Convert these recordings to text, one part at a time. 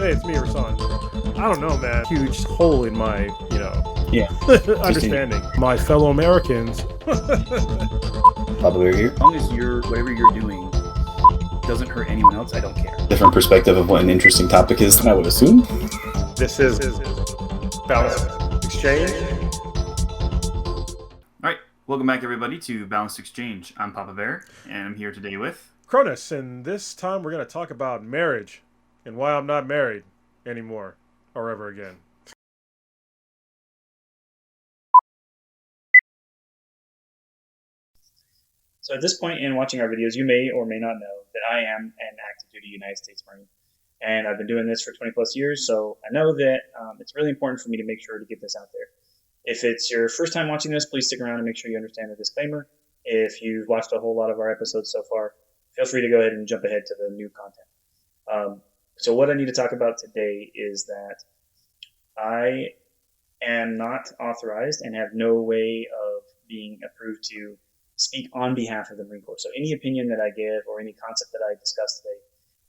Hey, it's me, Rasan. I don't know, man. Huge hole in my, Yeah. understanding. My fellow Americans. Probably here. As long as whatever you're doing doesn't hurt anyone else, I don't care. Different perspective of what an interesting topic is than I would assume. This is Balanced Exchange. All right, welcome back everybody to Balanced Exchange. I'm Papa Bear, and I'm here today with Kr0nus, and this time we're going to talk about marriage and why I'm not married anymore or ever again. So at this point in watching our videos, you may or may not know that I am an active duty United States Marine. And I've been doing this for 20 plus years, so I know that it's really important for me to make sure to get this out there. If it's your first time watching this, please stick around and make sure you understand the disclaimer. If you've watched a whole lot of our episodes so far, feel free to go ahead and jump ahead to the new content. So what I need to talk about today is that I am not authorized and have no way of being approved to speak on behalf of the Marine Corps. So any opinion that I give or any concept that I discuss today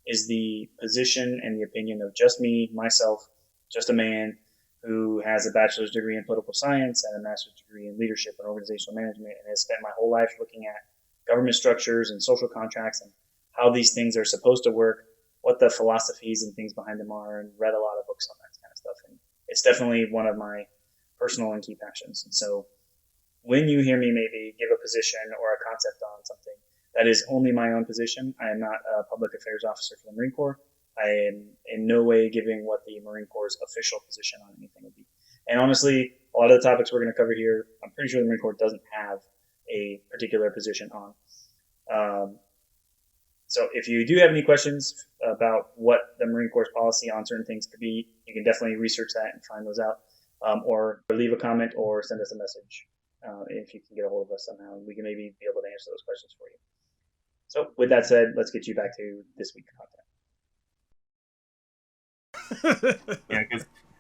is the position and the opinion of just me, myself, just a man who has a bachelor's degree in political science and a master's degree in leadership and organizational management, and has spent my whole life looking at government structures and social contracts and how these things are supposed to work, what the philosophies and things behind them are, and read a lot of books on that kind of stuff. And it's definitely one of my personal and key passions. And so when you hear me maybe give a position or a concept on something, that is only my own position. I am not a public affairs officer for the Marine Corps. I am in no way giving what the Marine Corps' official position on anything would be. And honestly, a lot of the topics we're going to cover here, I'm pretty sure the Marine Corps doesn't have a particular position on. So if you do have any questions about what the Marine Corps' policy on certain things could be, you can definitely research that and find those out, or leave a comment or send us a message if you can get a hold of us somehow. We can maybe be able to answer those questions for you. So with that said, let's get you back to this week's content. Yeah,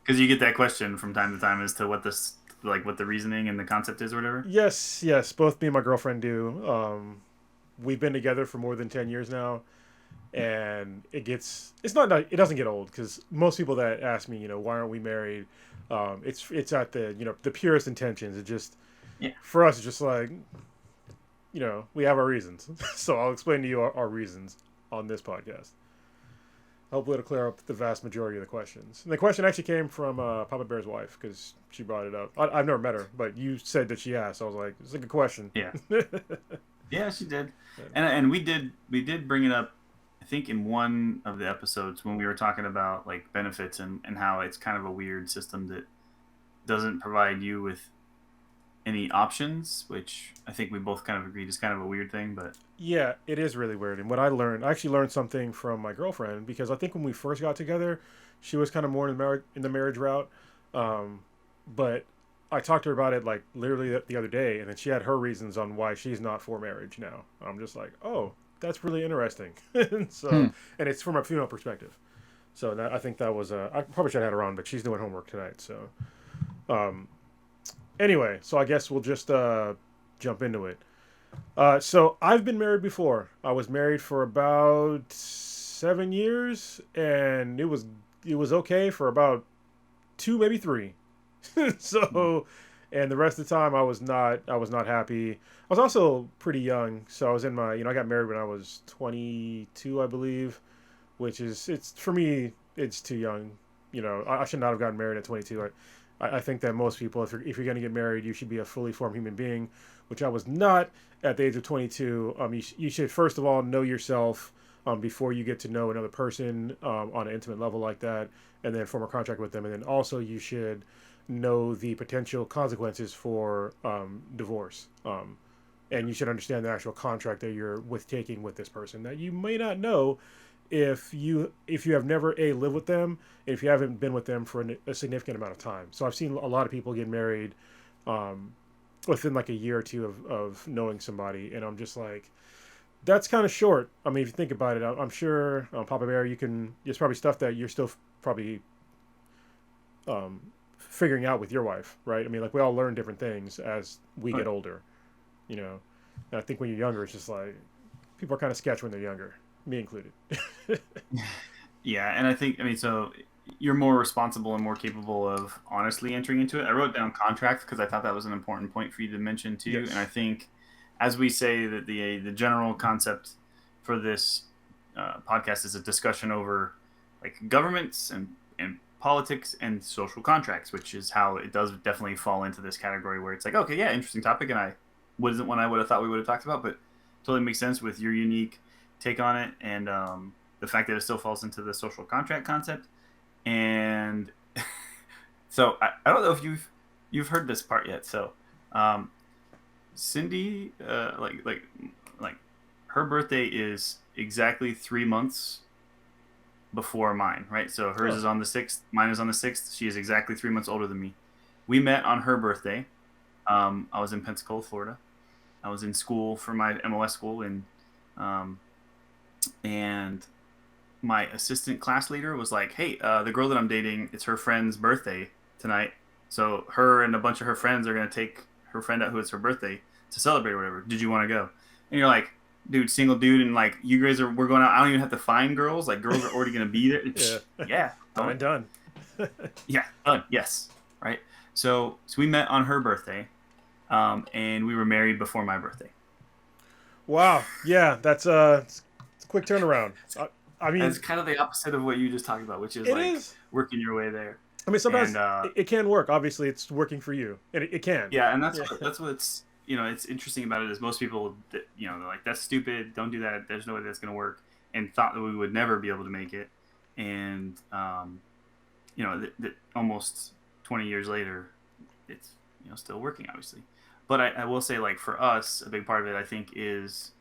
because you get that question from time to time as to what the reasoning and the concept is or whatever. Yes. Both me and my girlfriend do. We've been together for more than 10 years now, and it doesn't get old, because most people that ask me, why aren't we married? It's at the purest intentions. It just, for us, it's just like, we have our reasons. So I'll explain to you our reasons on this podcast. Hopefully it'll clear up the vast majority of the questions. And the question actually came from Papa Bear's wife, because she brought it up. I've never met her, but you said that she asked. So I was like, it's a good question. Yeah. Yeah, she did. And we did bring it up, I think, in one of the episodes when we were talking about like benefits and how it's kind of a weird system that doesn't provide you with any options, which I think we both kind of agreed is kind of a weird thing. But yeah, it is really weird. And what I actually learned something from my girlfriend, because I think when we first got together, she was kind of more in the marriage route. But I talked to her about it like literally the other day, and then she had her reasons on why she's not for marriage now. I'm just like, oh, that's really interesting. And it's from a female perspective. So I think that was I probably should have had her on, but she's doing homework tonight. So anyway, so I guess we'll just jump into it. So I've been married before. I was married for about 7 years, and it was okay for about 2, maybe 3. So, and the rest of the time I was not happy. I was also pretty young, so I was in my, I got married when I was 22, I believe, which is, for me, it's too young. I should not have gotten married at 22. I think that most people, if you're going to get married, you should be a fully formed human being, which I was not at the age of 22. You should first of all know yourself before you get to know another person on an intimate level like that, and then form a contract with them. And then also you should know the potential consequences for divorce, and you should understand the actual contract that you're taking with this person that you may not know if you have never lived with them, and if you haven't been with them for a significant amount of time. So I've seen a lot of people get married within like a year or two of knowing somebody, and I'm just like, that's kind of short. I mean, if you think about it, I'm sure Papa Bear, there's probably stuff that you're still probably figuring out with your wife, right? I mean, like, we all learn different things as we get older, and I think when you're younger, it's just like, people are kind of sketch when they're younger, me included. Yeah, and I think, so you're more responsible and more capable of honestly entering into it. I wrote down contract because I thought that was an important point for you to mention too. Yes. And I think, as we say, that the general concept for this podcast is a discussion over like governments and politics and social contracts, which is how it does definitely fall into this category where it's like, okay, yeah, interesting topic, and I wasn't one I would have thought we would have talked about, but totally makes sense with your unique take on it and the fact that it still falls into the social contract concept. And so I don't know if you've heard this part yet. So Cindy, like her birthday is exactly 3 months before mine, right? So hers is on the 6th, mine is on the 6th. She is exactly 3 months older than me. We met on her birthday. I was in Pensacola, Florida. I was in school for my MLS school, and my assistant class leader was like, "Hey, the girl that I'm dating, it's her friend's birthday tonight. So her and a bunch of her friends are gonna take her friend out who it's her birthday to celebrate or whatever. Did you want to go?" And you're like, "Dude, single dude, and like you guys we're going out. I don't even have to find girls. Like girls are already gonna be there. Yeah, Done. Yeah, done. Yes, right. So we met on her birthday, and we were married before my birthday. Wow. Yeah, it's a quick turnaround. I mean, it's kind of the opposite of what you just talked about, which is like working your way there. I mean, sometimes it can work. Obviously, it's working for you, and it can. Yeah, and that's what's it's interesting about it is most people they're like, that's stupid, don't do that, there's no way that's going to work, and thought that we would never be able to make it, and that almost 20 years later, it's still working, obviously. But I will say, like, for us, a big part of it, I think, is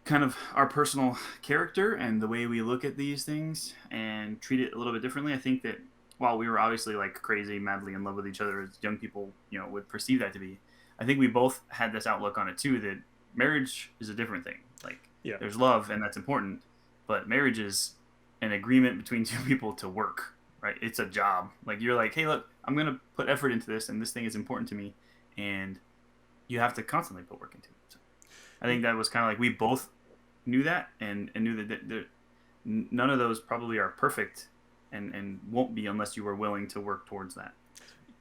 kind of our personal character and the way we look at these things and treat it a little bit differently. I think that while we were obviously like crazy, madly in love with each other as young people, would perceive that to be, I think we both had this outlook on it too, that marriage is a different thing. Like, there's love and that's important, but marriage is an agreement between two people to work, right? It's a job. Like, you're like, hey, look, I'm going to put effort into this and this thing is important to me, and you have to constantly put work into it. So I think that was kind of like we both knew that and knew that none of those probably are perfect and won't be unless you were willing to work towards that.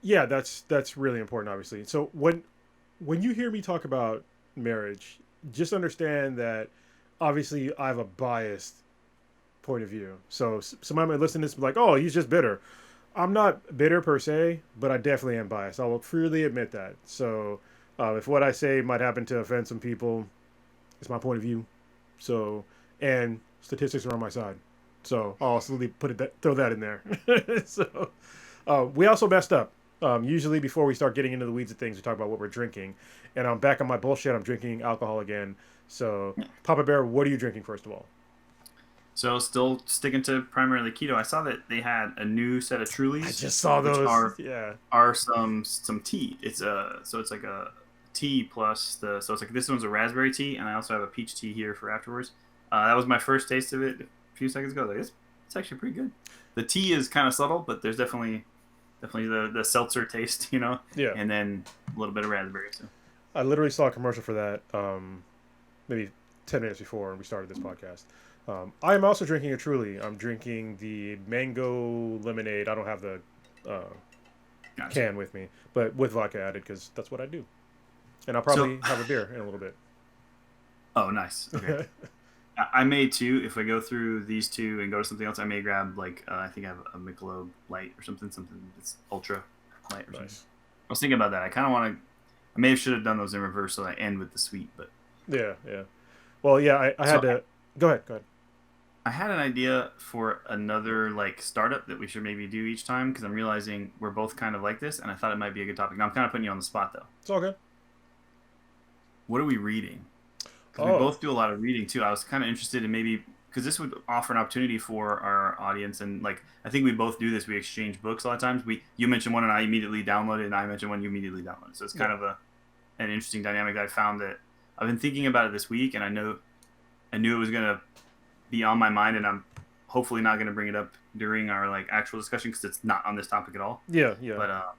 Yeah, that's really important, obviously. So when you hear me talk about marriage, just understand that obviously I have a biased point of view. So somebody might listen to this and be like, oh, he's just bitter. I'm not bitter per se, but I definitely am biased. I will freely admit that. So if what I say might happen to offend some people, it's my point of view. So, and statistics are on my side. So I'll slowly throw that in there. So we also messed up. Usually before we start getting into the weeds of things, we talk about what we're drinking. And I'm back on my bullshit. I'm drinking alcohol again. So Papa Bear, what are you drinking first of all? So still sticking to primarily keto. I saw that they had a new set of Trulies. I just saw those. Are some tea. It's like a tea plus it's like this one's a raspberry tea, and I also have a peach tea here for afterwards. That was my first taste of it a few seconds ago. Like, it's actually pretty good. The tea is kind of subtle, but there's definitely the seltzer taste, Yeah. And then a little bit of raspberry. So I literally saw a commercial for that maybe 10 minutes before we started this podcast. I am also drinking a Truly. I'm drinking the mango lemonade. I don't have the can with me, but with vodka added because that's what I do. And I'll probably have a beer in a little bit. Oh, nice. Okay. I may too. If I go through these two and go to something else, I may grab I think I have a Michelob Light or something that's ultra light or something. I was thinking about that. I kind of want to. I may have done those in reverse so I end with the sweet, but yeah. Well, yeah, I had to. Go ahead. I had an idea for another startup that we should maybe do each time because I'm realizing we're both kind of like this, and I thought it might be a good topic. Now I'm kind of putting you on the spot though. It's all good. What are we reading? Because we both do a lot of reading too. I was kind of interested in maybe because this would offer an opportunity for our audience, and I think we both do this. We exchange books a lot of times. You mentioned one and I immediately downloaded, and I mentioned one you immediately downloaded. So it's kind of an interesting dynamic that I found that I've been thinking about it this week, and I knew it was gonna be on my mind, and I'm hopefully not gonna bring it up during our actual discussion because it's not on this topic at all. Yeah. But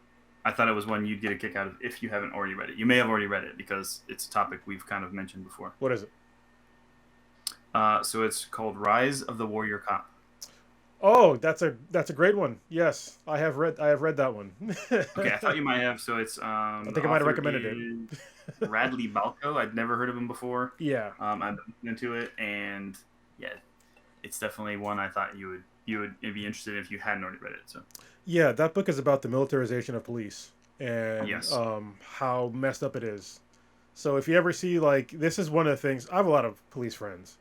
I thought it was one you'd get a kick out of if you haven't already read it. You may have already read it because it's a topic we've kind of mentioned before. What is it? So it's called Rise of the Warrior Cop. Oh, that's a great one. Yes, I have read that one. Okay, I thought you might have. So it's I the think I might have author recommended it. is Radley Balko. I'd never heard of him before. Yeah. I've been into it, and yeah, it's definitely one I thought you would be interested in if you hadn't already read it. So Yeah, that book is about the militarization of police and yes, how messed up it is. So if you ever see like this is one of the things I have a lot of police friends,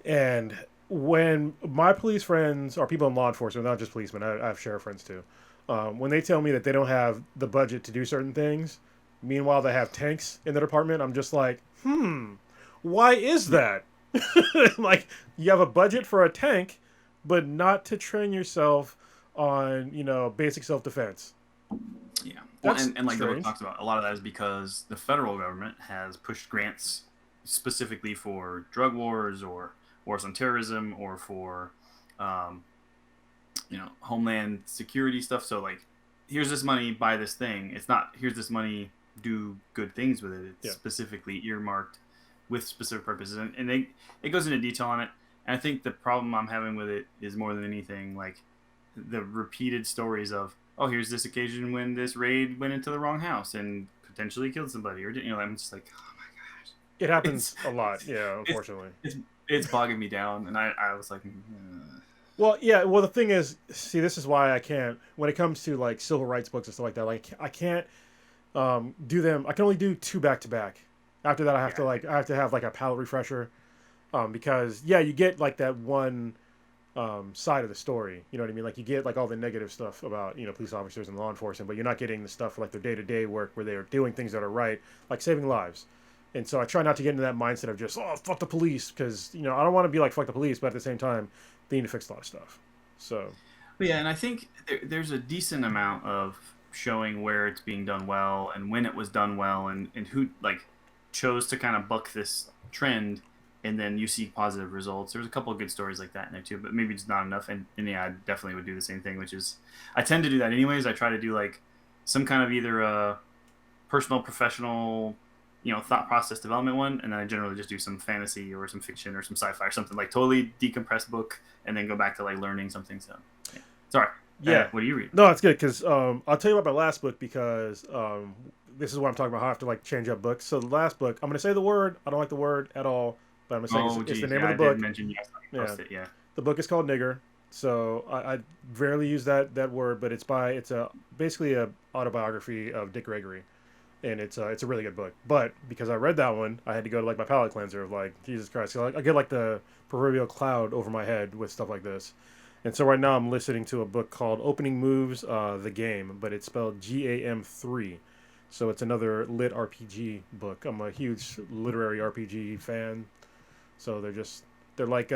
and when my police friends or people in law enforcement, not just policemen, I have sheriff friends too. When they tell me that they don't have the budget to do certain things, meanwhile they have tanks in the department, I'm just like, why is that? Like you have a budget for a tank, but not to train yourself on basic self defense. yeah. Well, That's and like the book strange. talks about, a lot of that is because the federal government has pushed grants specifically for drug wars or wars on terrorism or for um, homeland security stuff. So like, here's this money, buy this thing. It's not here's this money, do good things with it. It's Yeah, specifically earmarked with specific purposes, and it goes into detail on it. And I think the problem I'm having with it is more than anything like the repeated stories of, oh, here's this occasion when this raid went into the wrong house and potentially killed somebody, or I'm just like, oh my gosh, it it's happens a lot. Yeah, it's unfortunately. it's bogging me down, and I was like, Well, yeah. Well, the thing is, see, this is why I can't. When it comes to like civil rights books and stuff like that, like I can't do them. I can only do two back to back. After that, yeah, I have to have like a palate refresher, because yeah, you get like that one side of the story. You know what I mean? Like you get like all the negative stuff about police officers and law enforcement, but you're not getting the stuff like their day to day work where they are doing things that are right, like saving lives. And so I try not to get into that mindset of just fuck the police because I don't want to be like fuck the police, but at the same time, they need to fix a lot of stuff. So but yeah, and I think there's a decent amount of showing where it's being done well and when it was done well and who like chose to kind of buck this trend, and then you see positive results. There's a couple of good stories like that in there too, but maybe just not enough. And yeah, I definitely would do the same thing, which is I tend to do that anyways. I try to do like some kind of either a personal, professional, thought process development one, and then I generally just do some fantasy or some fiction or some sci-fi or something like totally decompressed book, and then go back to like learning something. So, yeah. Sorry. yeah, What do you read? no, it's good because I'll tell you about my last book because this is what I'm talking about. How I have to like change up books. So the last book, I'm gonna say the word. I don't like the word at all, but I'm gonna say Oh, it's the geez, name yeah, of I the did book. mention yes. I Yeah, posted it. Yeah. the book is called Nigger. So I rarely use that word, but it's a basically a autobiography of Dick Gregory, and it's a really good book. But because I read that one, I had to go to like my palate cleanser of like Jesus Christ. So I get like the proverbial cloud over my head with stuff like this. And so right now I'm listening to a book called Opening Moves, the game, but it's spelled GAM3. So it's another lit RPG book. I'm a huge literary RPG fan. So they're like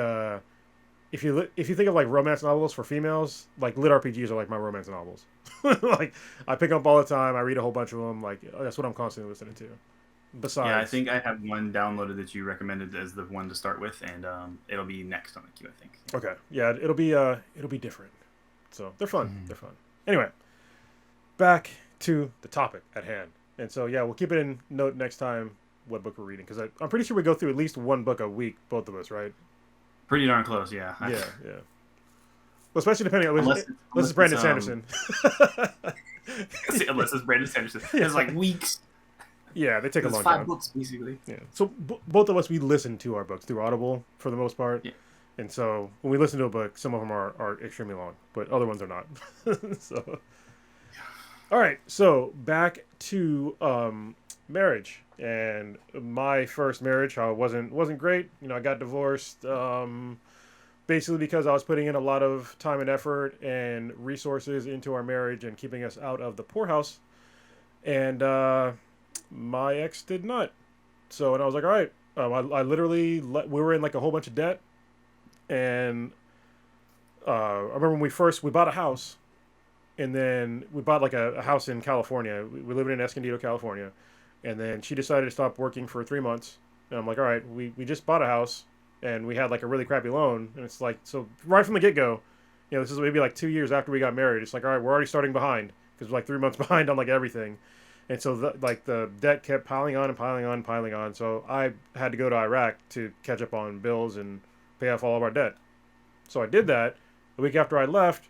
if you think of like romance novels for females, like lit RPGs are like my romance novels. Like I pick up all the time. I read a whole bunch of them. Like that's what I'm constantly listening to. Yeah, I Besides, think I have one downloaded that you recommended as the one to start with, and it'll be next on the queue, I think. okay, yeah, it'll be different. So they're fun. Mm. They're fun. Anyway, back to the topic at hand. And so yeah, we'll keep it in note next time what book we're reading because I'm pretty sure we go through at least one book a week, both of us, right? Pretty darn close, yeah. Yeah, yeah. Well, especially depending on unless unless it's unless Brandon Sanderson. unless it's Brandon Sanderson, Yeah. it's like weeks. Yeah, they take a It's long five time. books basically. Yeah. So both of us we listen to our books through Audible for the most part. Yeah. And so when we listen to a book, some of them are extremely long, but other ones are not. So all right, so back to marriage and my first marriage. How it wasn't great. I got divorced basically because I was putting in a lot of time and effort and resources into our marriage and keeping us out of the poorhouse. And my ex did not. So and I was like, all right. I literally we were in like a whole bunch of debt, and I remember when we bought a house, and then we bought like a house in California. We live in Escondido, California, and then she decided to stop working for 3 months, and I'm like, all right, we just bought a house, and we had like a really crappy loan, and it's like so right from the get go, this is maybe like 2 years after we got married. It's like, all right, we're already starting behind because we're like 3 months behind on like everything. And so the debt kept piling on and piling on and piling on. So I had to go to Iraq to catch up on bills and pay off all of our debt. So I did that. A week after I left,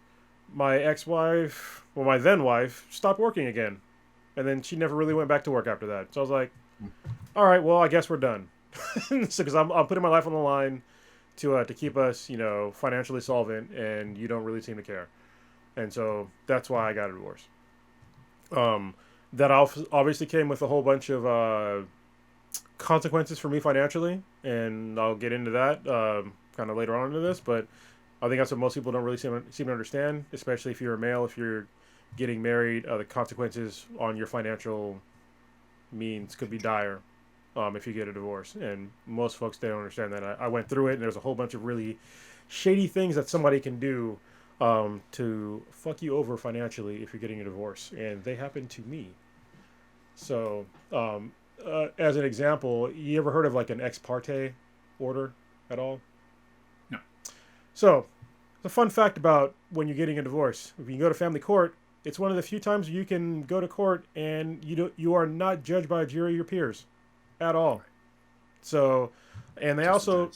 my ex-wife, well, my then wife, stopped working again, and then she never really went back to work after that. So I was like, all right, well, I guess we're done. So because I'm putting my life on the line to keep us, financially solvent, and you don't really seem to care, and so that's why I got a divorce. Um, that obviously came with a whole bunch of consequences for me financially, and I'll get into that kind of later on into this. But I think that's what most people don't really seem to understand, especially if you're a male. If you're getting married, the consequences on your financial means could be dire if you get a divorce. And most folks, they don't understand that. I went through it, and there's a whole bunch of really shady things that somebody can do to fuck you over financially if you're getting a divorce. And they happened to me. So, as an example, you ever heard of like an ex parte order at all? No. So, the fun fact about when you're getting a divorce, if you go to family court, it's one of the few times you can go to court and you are not judged by a jury of your peers at all. So, and they also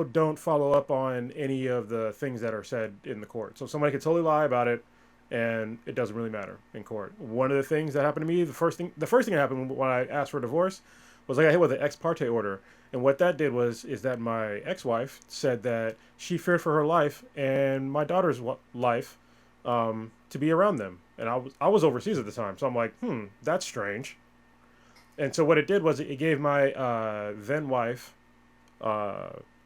don't follow up on any of the things that are said in the court. So somebody could totally lie about it, and it doesn't really matter in court. One of the things that happened to me, the first thing that happened when I asked for a divorce was I got hit with an ex parte order. And what that did is that my ex-wife said that she feared for her life and my daughter's life to be around them. And I was overseas at the time, so I'm like, that's strange. And so what it did was it gave my then wife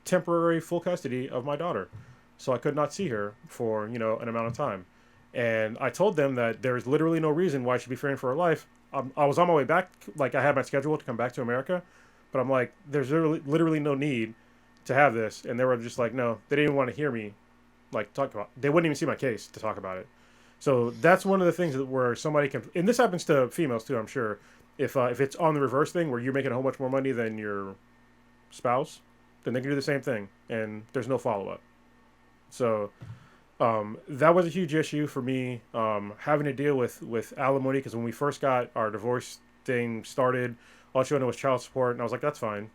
temporary full custody of my daughter, so I could not see her for an amount of time. And I told them that there's literally no reason why she'd be fearing for her life. I was on my way back, like I had my schedule to come back to America, but I'm like, there's literally no need to have this. And they were just like, no, they didn't even want to hear me like talk about. They wouldn't even see my case to talk about it. So that's one of the things where somebody can, and this happens to females too, I'm sure. If it's on the reverse thing where you're making a whole much more money than your spouse, then they can do the same thing, and there's no follow up. So that was a huge issue for me, having to deal with alimony, because when we first got our divorce thing started, all she wanted was child support, and I was like, that's fine,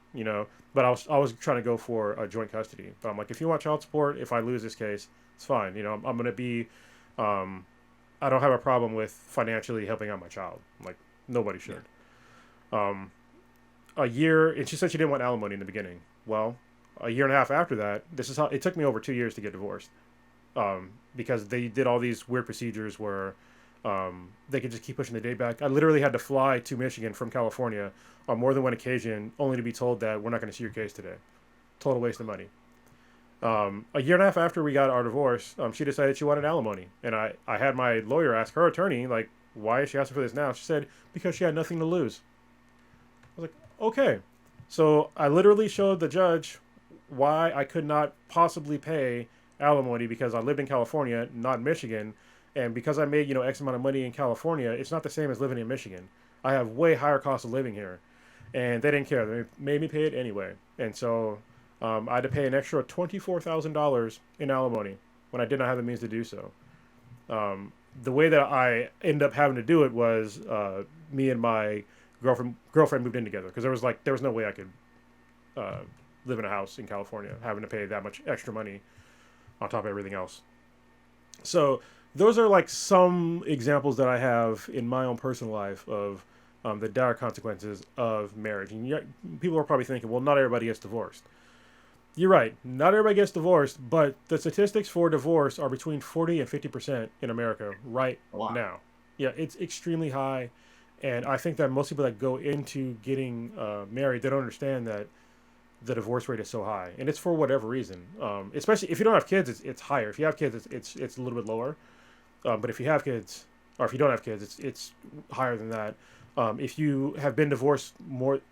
But I was trying to go for a joint custody. But I'm like, if you want child support, if I lose this case, it's fine. I'm gonna be, I don't have a problem with financially helping out my child. Like nobody should. A year, and she said she didn't want alimony in the beginning. Well, a year and a half after that, this is how it took me over 2 years to get divorced. Because they did all these weird procedures where they could just keep pushing the date back. I literally had to fly to Michigan from California on more than one occasion, only to be told that we're not going to see your case today. Total waste of money. A year and a half after we got our divorce, she decided she wanted alimony. And I had my lawyer ask her attorney, like, why is she asking for this now? She said, because she had nothing to lose. I was like, okay. So I literally showed the judge why I could not possibly pay alimony because I lived in California, not in Michigan. And because I made, X amount of money in California, it's not the same as living in Michigan. I have way higher cost of living here. And they didn't care. They made me pay it anyway. And so I had to pay an extra $24,000 in alimony when I did not have the means to do so. The way that I ended up having to do it was me and my girlfriend moved in together, because there was no way I could live in a house in California having to pay that much extra money on top of everything else. So those are like some examples that I have in my own personal life of the dire consequences of marriage. And people are probably thinking, well, not everybody gets divorced. You're right. Not everybody gets divorced, but the statistics for divorce are between 40 and 50% in America right now. Yeah, it's extremely high. And I think that most people that go into getting married, they don't understand that the divorce rate is so high. And it's for whatever reason. Especially if you don't have kids, it's higher. If you have kids, it's a little bit lower. But if you have kids, or if you don't have kids, it's higher than that. If you have been divorced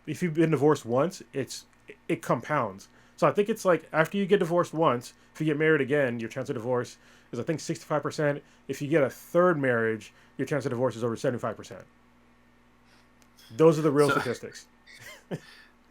if you've been divorced once, it compounds. So I think it's like after you get divorced once, if you get married again, your chance of divorce is, I think, 65%. If you get a third marriage, your chance of divorce is over 75%. Those are the real statistics.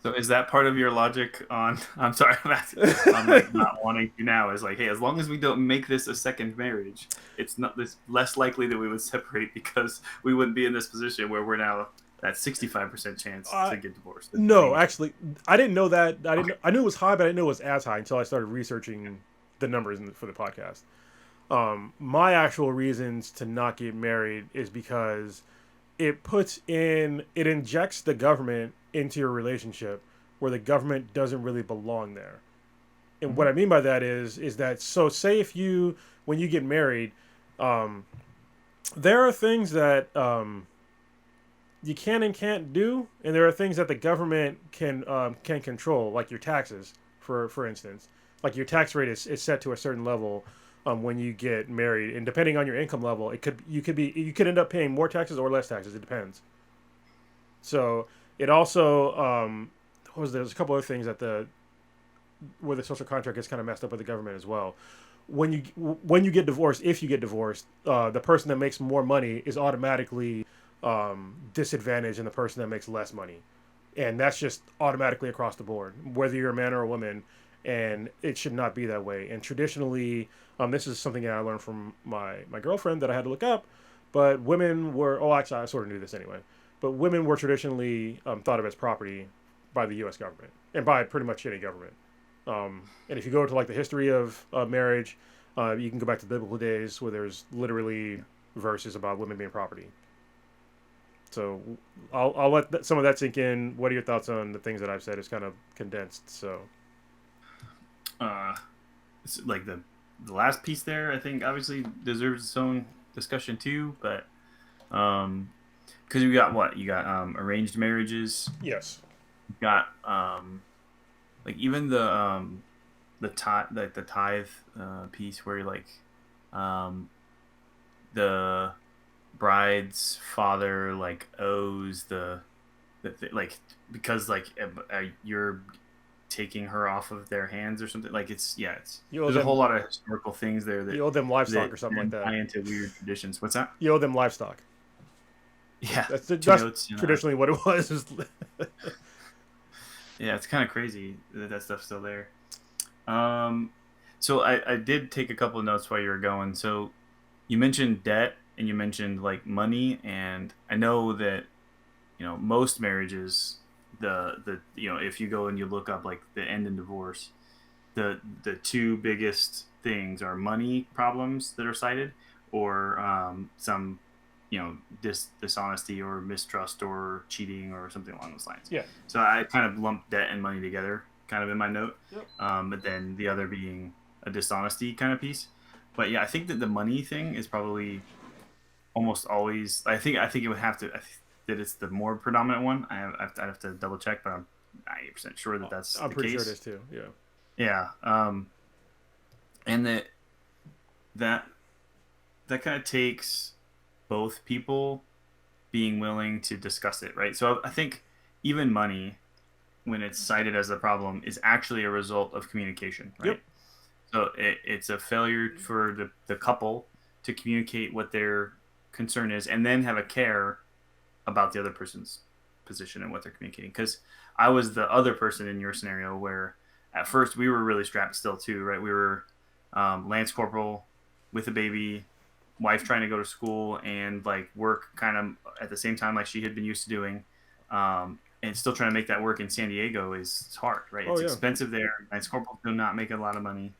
So is that part of your logic on, I'm sorry, I'm like not wanting to now, is like, hey, as long as we don't make this a second marriage, it's not this less likely that we would separate, because we wouldn't be in this position where we're now that 65% chance to get divorced. No, actually, I didn't know that. I knew it was high, but I didn't know it was as high until I started researching the numbers for the podcast. My actual reasons to not get married is because it injects the government into your relationship where the government doesn't really belong there. And what I mean by that is that, so say if you, when you get married, um, there are things that you can and can't do, and there are things that the government can control, like your taxes, for instance. Like your tax rate is set to a certain level when you get married, and depending on your income level, you could end up paying more taxes or less taxes. It depends. So it also there's a couple other things where the social contract gets kind of messed up with the government as well. When you get divorced, if you get divorced, the person that makes more money is automatically disadvantaged than the person that makes less money, and that's just automatically across the board, whether you're a man or a woman, and it should not be that way. And traditionally, this is something that I learned from my girlfriend that I had to look up, but women were, actually I sort of knew this anyway, but women were traditionally thought of as property by the U.S. government and by pretty much any government. And if you go to like the history of marriage, you can go back to biblical days where there's literally verses about women being property. So I'll let some of that sink in. What are your thoughts on the things that I've said? It's kind of condensed. So, it's like the last piece there, I think obviously deserves its own discussion too. But because you got arranged marriages. Yes. You got like even the tithe piece where you're like the bride's father like owes like because like you're taking her off of their hands or something, like it's there's a whole lot of historical things there that you owe them livestock or something like that. Tie into weird traditions. What's that? You owe them livestock. Yeah, that's notes, traditionally what it was. Yeah, it's kind of crazy that stuff's still there. So I did take a couple of notes while you were going. So you mentioned debt and you mentioned like money, and I know that most marriages, the if you go and you look up like the end in divorce, the two biggest things are money problems that are cited, or some dishonesty or mistrust or cheating or something along those lines. Yeah. So I kind of lumped debt and money together, kind of in my note. Yep. But then the other being a dishonesty kind of piece. But yeah, I think that the money thing is probably almost always. I think it would have to. That it's the more predominant one. I'd have to double check, but I'm 90% sure that that's the case. I'm pretty sure it is too. Yeah. Yeah. And that kind of takes both people being willing to discuss it, right? So I think even money, when it's cited as a problem, is actually a result of communication, right? Yep. So it's a failure for the couple to communicate what their concern is and then have a care about the other person's position and what they're communicating. Because I was the other person in your scenario where at first we were really strapped still too, right? We were Lance Corporal with a baby, wife trying to go to school and like work kind of at the same time like she had been used to doing, and still trying to make that work in San Diego is hard, right? It's expensive there. Lance Corporal do not make a lot of money,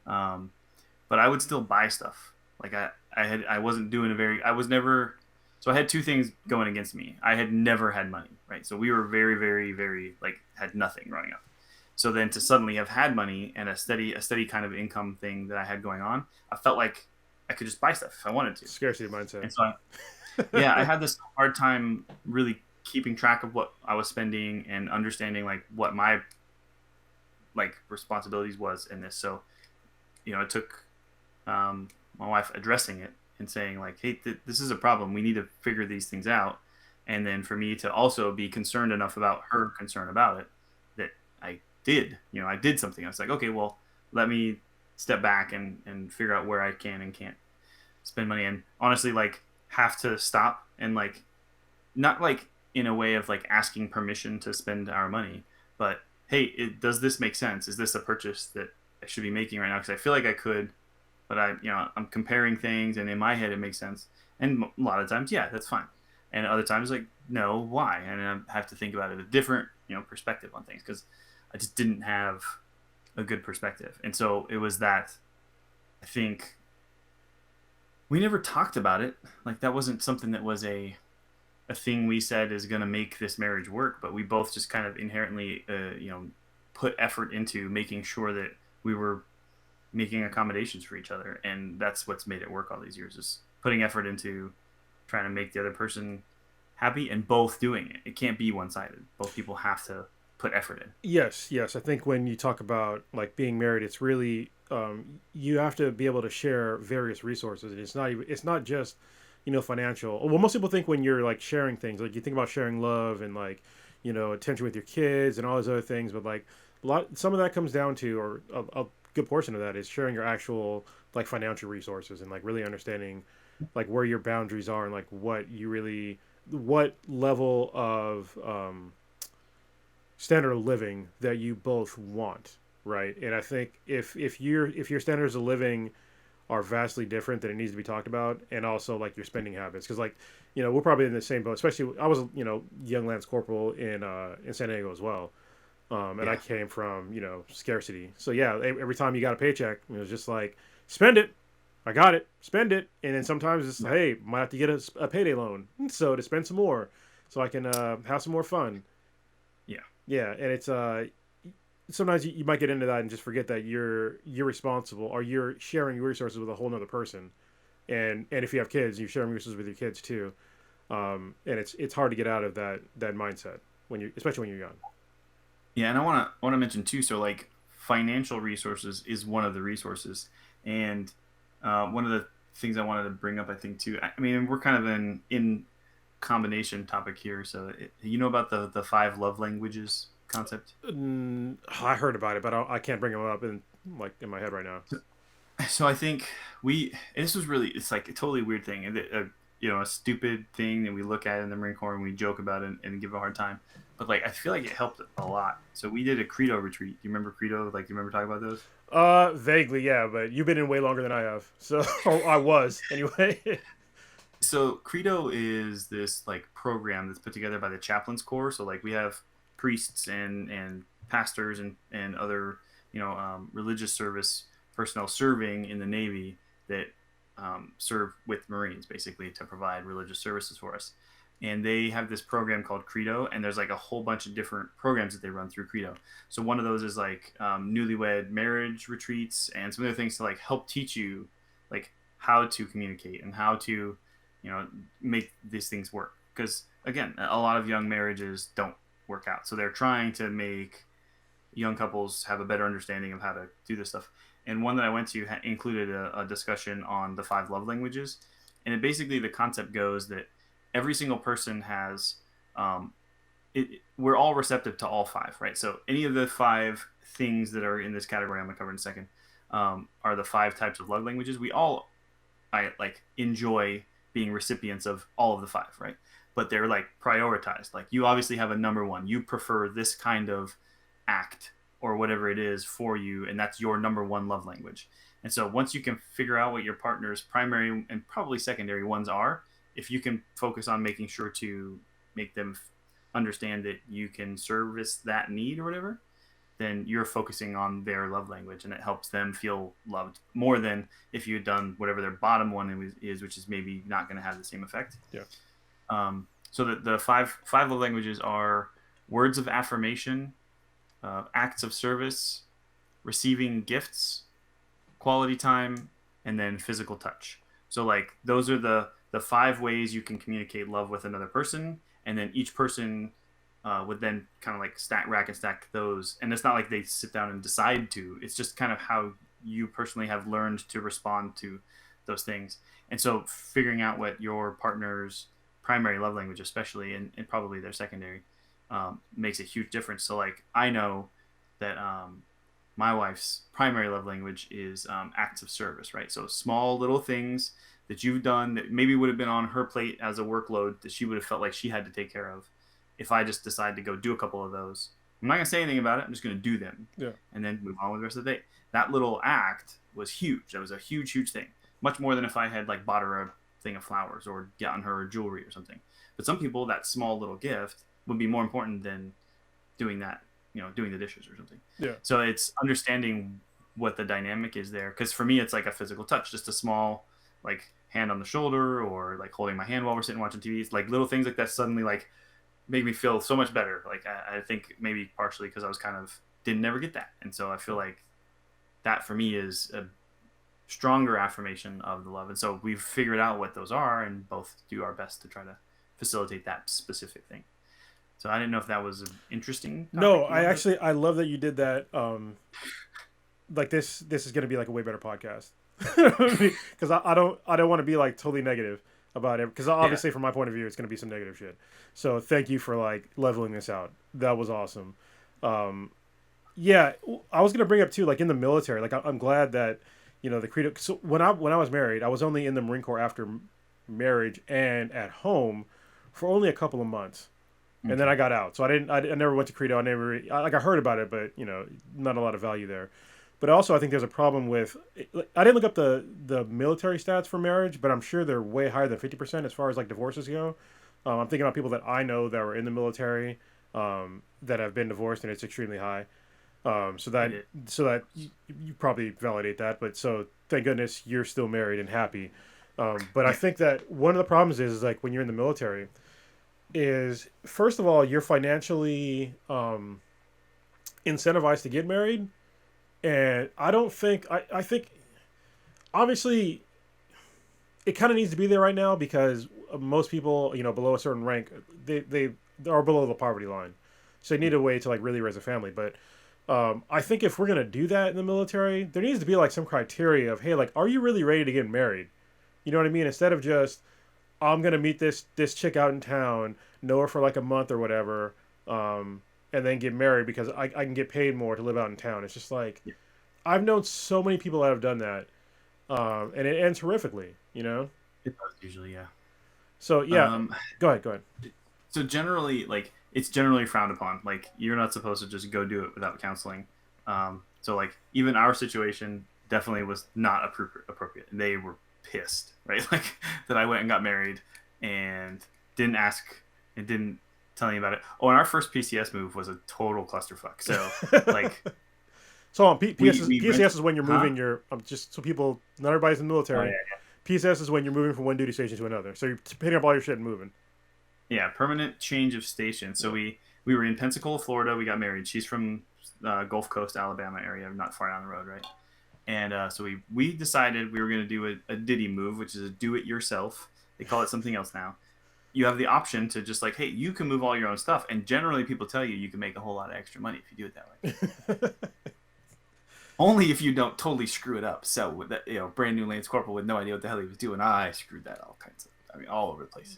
but I would still buy stuff. Like I wasn't doing I was never. So I had two things going against me. I had never had money, right? So we were very, very, very like had nothing growing up. So then to suddenly have had money and a steady kind of income thing that I had going on, I felt like I could just buy stuff if I wanted to. Scarcity mindset. And so I had this hard time really keeping track of what I was spending and understanding like what my like responsibilities was in this. So, it took my wife addressing it and saying like, hey, this is a problem. We need to figure these things out. And then for me to also be concerned enough about her concern about it that I did, I did something. I was like, okay, well, let me step back and figure out where I can and can't spend money, and honestly like have to stop and like not like in a way of like asking permission to spend our money, but hey, does this make sense? Is this a purchase that I should be making right now? Because I feel like I could, but I'm comparing things and in my head it makes sense, and a lot of times that's fine, and other times like no, why? And I have to think about it a different perspective on things because I just didn't have a good perspective. And so it was that I think we never talked about it. Like that wasn't something that was a thing we said is going to make this marriage work, but we both just kind of inherently, put effort into making sure that we were making accommodations for each other, and that's what's made it work all these years. Is putting effort into trying to make the other person happy and both doing it. It can't be one sided. Both people have to put effort in. Yes, yes. I think when you talk about like being married, it's really you have to be able to share various resources. And it's not just financial. Well, most people think when you're like sharing things, like you think about sharing love and like attention with your kids and all those other things, but like some of that comes down to, or a good portion of that is sharing your actual like financial resources and like really understanding like where your boundaries are and like what level of standard of living that you both want, right? And I think if your standards of living are vastly different, then it needs to be talked about, and also like your spending habits, because like we're probably in the same boat. Especially I was young lance corporal in San Diego as well, and I Yeah. came from scarcity. So yeah, every time you got a paycheck, it was just like spend it. I got it, spend it, and then sometimes it's Yeah. hey, might have to get a payday loan, so to spend some more, so I can have some more fun. Yeah. Yeah, and it's sometimes you might get into that and just forget that you're responsible, or you're sharing your resources with a whole nother person, and if you have kids, you're sharing resources with your kids too, and it's hard to get out of that mindset when you especially when you're young. Yeah, and I want to mention too. So like financial resources is one of the resources, and one of the things I wanted to bring up, I think too. I mean, we're kind of in combination topic here. So you know about the five love languages concept. I heard about it, but I can't bring them up in my head right now. So I think and this was really, it's like a totally weird thing, and a stupid thing that we look at in the Marine Corps and we joke about it and give a hard time. But like I feel like it helped a lot. So we did a Credo retreat. Do you remember Credo? Like, do you remember talking about those? Vaguely, yeah, but you've been in way longer than I have, so I was anyway. So Credo is this like program that's put together by the chaplains corps. So like we have priests and pastors and other religious service personnel serving in the Navy that serve with Marines basically to provide religious services for us. And they have this program called Credo, and there's like a whole bunch of different programs that they run through Credo. So one of those is like newlywed marriage retreats and some other things to like help teach you like how to communicate and how to make these things work, because again a lot of young marriages don't work out, so they're trying to make young couples have a better understanding of how to do this stuff. And one that I went to included a discussion on the five love languages, and it basically, the concept goes that every single person has we're all receptive to all five, right? So any of the five things that are in this category I'm going to cover in a second are the five types of love languages. We all I like enjoy being recipients of all of the five, right? But they're like prioritized. Like you obviously have a number one. You prefer this kind of act or whatever it is for you, and that's your number one love language. And so once you can figure out what your partner's primary and probably secondary ones are, if you can focus on making sure to make them understand that you can service that need or whatever, then you're focusing on their love language, and it helps them feel loved more than if you had done whatever their bottom one is, which is maybe not going to have the same effect. Yeah. So the five love languages are words of affirmation, acts of service, receiving gifts, quality time, and then physical touch. So like those are the five ways you can communicate love with another person, and then each person would then kind of like rack and stack those. And it's not like they sit down and decide to. It's just kind of how you personally have learned to respond to those things. And so figuring out what your partner's primary love language, especially, and probably their secondary, makes a huge difference. So like I know that my wife's primary love language is acts of service, right? So small little things that you've done that maybe would have been on her plate as a workload that she would have felt like she had to take care of. If I just decide to go do a couple of those, I'm not going to say anything about it. I'm just going to do them, Yeah. and then move on with the rest of the day. That little act was huge. That was a huge, huge thing. Much more than if I had like bought her a thing of flowers or gotten her jewelry or something. But some people, that small little gift would be more important than doing that, doing the dishes or something. Yeah. So it's understanding what the dynamic is there. Because for me, it's like a physical touch, just a small like hand on the shoulder or like holding my hand while we're sitting watching TV. It's like little things like that suddenly like make me feel so much better. Like I think maybe partially because I was kind of didn't never get that, and so I feel like that for me is a stronger affirmation of the love. And so we've figured out what those are and both do our best to try to facilitate that specific thing. So I didn't know if that was an interesting topic. No, I love that you did that. Like this is going to be like a way better podcast because I don't want to be like totally negative about it, because obviously from my point of view it's going to be some negative shit. So thank you for like leveling this out. That was awesome. Yeah, I was going to bring up too, like in the military, like I'm glad that, you know, the Kr0nus. So when I was married, I was only in the Marine Corps after marriage and at home for only a couple of months. And then I got out, so I never went to Kr0nus. I heard about it, but you know, not a lot of value there. But also, I think there's a problem with. I didn't look up the military stats for marriage, but I'm sure they're way higher than 50% as far as like divorces go. I'm thinking about people that I know that were in the military, that have been divorced, and it's extremely high. So that you probably validate that. But so thank goodness you're still married and happy. But I think that one of the problems is like when you're in the military, is first of all you're financially incentivized to get married, and I think obviously it kind of needs to be there right now because most people, you know, below a certain rank, they are below the poverty line, so they need a way to like really raise a family. But I think if we're gonna do that in the military, there needs to be like some criteria of, hey, like, are you really ready to get married? You know what I mean? Instead of just, I'm gonna meet this chick out in town, know her for like a month or whatever, and then get married because I can get paid more to live out in town. It's just like, I've known so many people that have done that, and it ends horrifically. You know? It does usually, yeah. So yeah, go ahead. So generally, like, it's generally frowned upon. Like, you're not supposed to just go do it without counseling. So like even our situation definitely was not appropriate. And they were pissed, right? Like that I went and got married and didn't ask and didn't tell me about it. Oh, and our first PCS move was a total clusterfuck. So like, so on PCS is when you're moving your just so people, not everybody's in the military. PCS is when you're moving from one duty station to another. So you're picking up all your shit and moving. Yeah, permanent change of station. So we were in Pensacola, Florida. We got married. She's from Gulf Coast, Alabama area, not far down the road, right? And so we decided we were going to do a Diddy move, which is a do-it-yourself. They call it something else now. You have the option to just like, hey, you can move all your own stuff. And generally people tell you can make a whole lot of extra money if you do it that way. Only if you don't totally screw it up. So with that, you know, brand new Lance Corporal with no idea what the hell he was doing, I screwed that all over the place.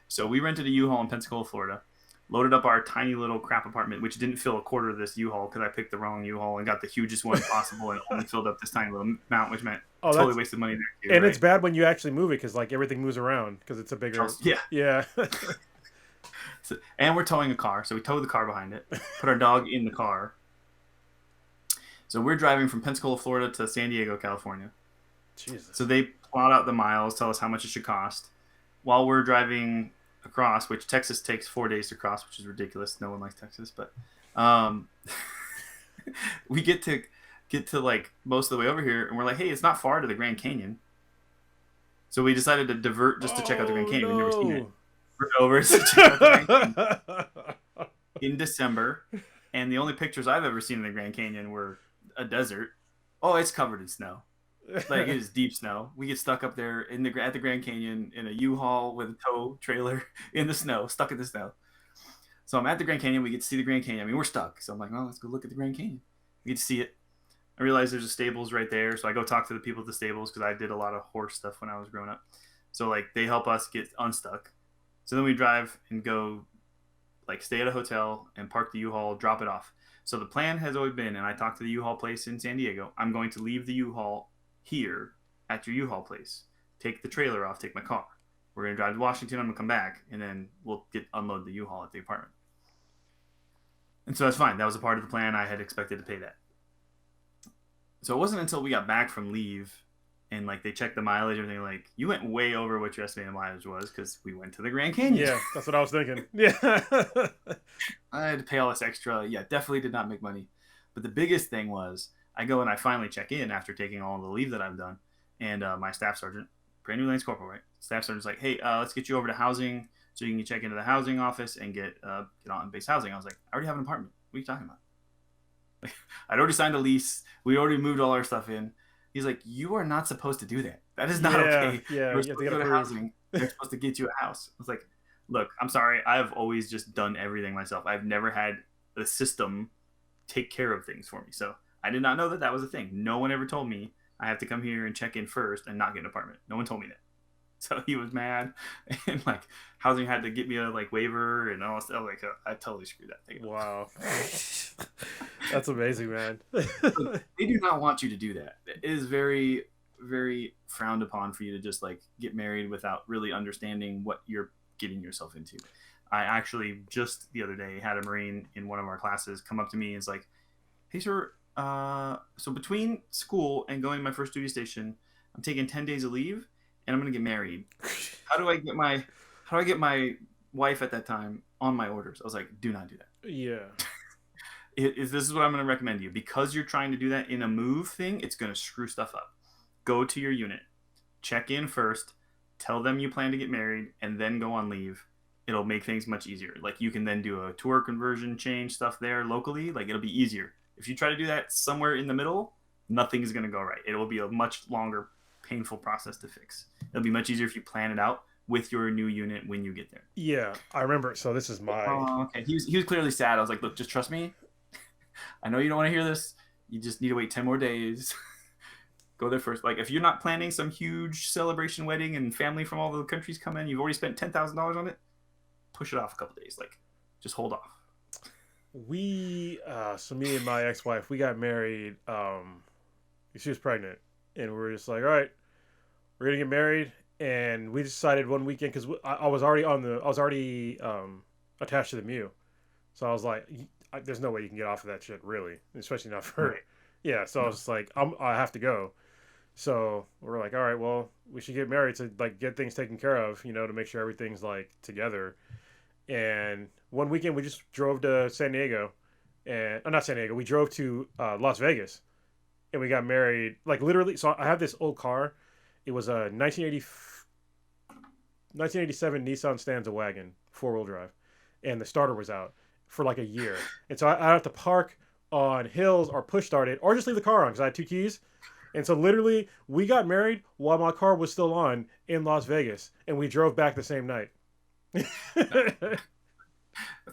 So we rented a U-Haul in Pensacola, Florida, loaded up our tiny little crap apartment, which didn't fill a quarter of this U-Haul because I picked the wrong U-Haul and got the hugest one possible and only filled up this tiny little amount, which meant totally wasted money there too. And right? It's bad when you actually move it because like everything moves around because it's a bigger. Yeah. So, and we're towing a car, so we towed the car behind it, put our dog in the car. So we're driving from Pensacola, Florida to San Diego, California. Jesus. So they plot out the miles, tell us how much it should cost. While we're driving across, which Texas takes 4 days to cross, which is ridiculous. No one likes Texas, but we get to like most of the way over here, and we're like, hey, it's not far to the Grand Canyon. So we decided to divert just to check out the Grand Canyon. We've never seen it. We're over to check out the Grand Canyon in December, and the only pictures I've ever seen in the Grand Canyon were a desert. Oh, it's covered in snow. Like, it is deep snow. We get stuck up there at the Grand Canyon in a U-Haul with a tow trailer in the snow, stuck in the snow. So I'm at the Grand Canyon. We get to see the Grand Canyon. I mean, we're stuck. So I'm like, well, let's go look at the Grand Canyon. We get to see it. I realize there's a stables right there. So I go talk to the people at the stables because I did a lot of horse stuff when I was growing up. So like they help us get unstuck. So then we drive and go like stay at a hotel and park the U-Haul, drop it off. So the plan has always been, and I talked to the U-Haul place in San Diego, I'm going to leave the U-Haul here at your U-Haul place, take the trailer off, take my car. We're going to drive to Washington, I'm going to come back, and then we'll unload the U-Haul at the apartment. And so that's fine. That was a part of the plan. I had expected to pay that. So it wasn't until we got back from leave and like they checked the mileage and everything, like, you went way over what your estimated mileage was because we went to the Grand Canyon. Yeah, that's what I was thinking. Yeah. I had to pay all this extra. Yeah, definitely did not make money. But the biggest thing was I go and I finally check in after taking all the leave that I've done, and my staff sergeant, brand new Lance Corporal, right? Staff sergeant's like, hey, let's get you over to housing so you can check into the housing office and get on base housing. I was like, I already have an apartment. What are you talking about? I'd already signed a lease. We already moved all our stuff in. He's like, you are not supposed to do that. That is not okay. Yeah, You're you have supposed to to get go to approved. housing. They're supposed to get you a house. I was like, look, I'm sorry. I've always just done everything myself. I've never had the system take care of things for me. So I did not know that that was a thing. No one ever told me I have to come here and check in first and not get an apartment. No one told me that. So he was mad, and like housing had to get me a like waiver and all stuff. Like I totally screwed that thing up. Wow. That's amazing, man. They do not want you to do that. It is very, very frowned upon for you to just like get married without really understanding what you're getting yourself into. I actually just the other day had a Marine in one of our classes come up to me and is like, hey sir, so between school and going to my first duty station, I'm taking 10 days of leave and I'm gonna get married. How do I get my wife at that time on my orders? I was like, do not do that. Yeah. This is what I'm going to recommend to you. Because you're trying to do that in a move thing, it's going to screw stuff up. Go to your unit, check in first, tell them you plan to get married, and then go on leave. It'll make things much easier. Like you can then do a tour conversion, change stuff there locally. Like it'll be easier. If you try to do that somewhere in the middle, nothing is going to go right. It will be a much longer, painful process to fix. It'll be much easier if you plan it out with your new unit when you get there. Yeah, I remember. So this is my. Oh, okay. He was clearly sad. I was like, look, just trust me. I know you don't want to hear this. You just need to wait 10 more days. Go there first. Like, if you're not planning some huge celebration wedding and family from all the countries come in, you've already spent $10,000 on it, push it off a couple days. Like, just hold off. So me and my ex-wife, we got married. She was pregnant, and we were just like, all right, we're gonna get married. And we decided one weekend because I was already attached to the Mew, so I was like, there's no way you can get off of that shit, really, especially not for. Right. Yeah, so I was just like, I have to go. So we're like, all right, well, we should get married to like get things taken care of, to make sure everything's like together. And one weekend we just drove to San Diego, and not San Diego. We drove to Las Vegas, and we got married. Like literally, so I have this old car. It was a 1987 Nissan Stanza wagon, 4-wheel drive, and the starter was out for like a year. And so I have to park on hills or push start it or just leave the car on because I had 2 keys. And so literally we got married while my car was still on in Las Vegas, and we drove back the same night. That's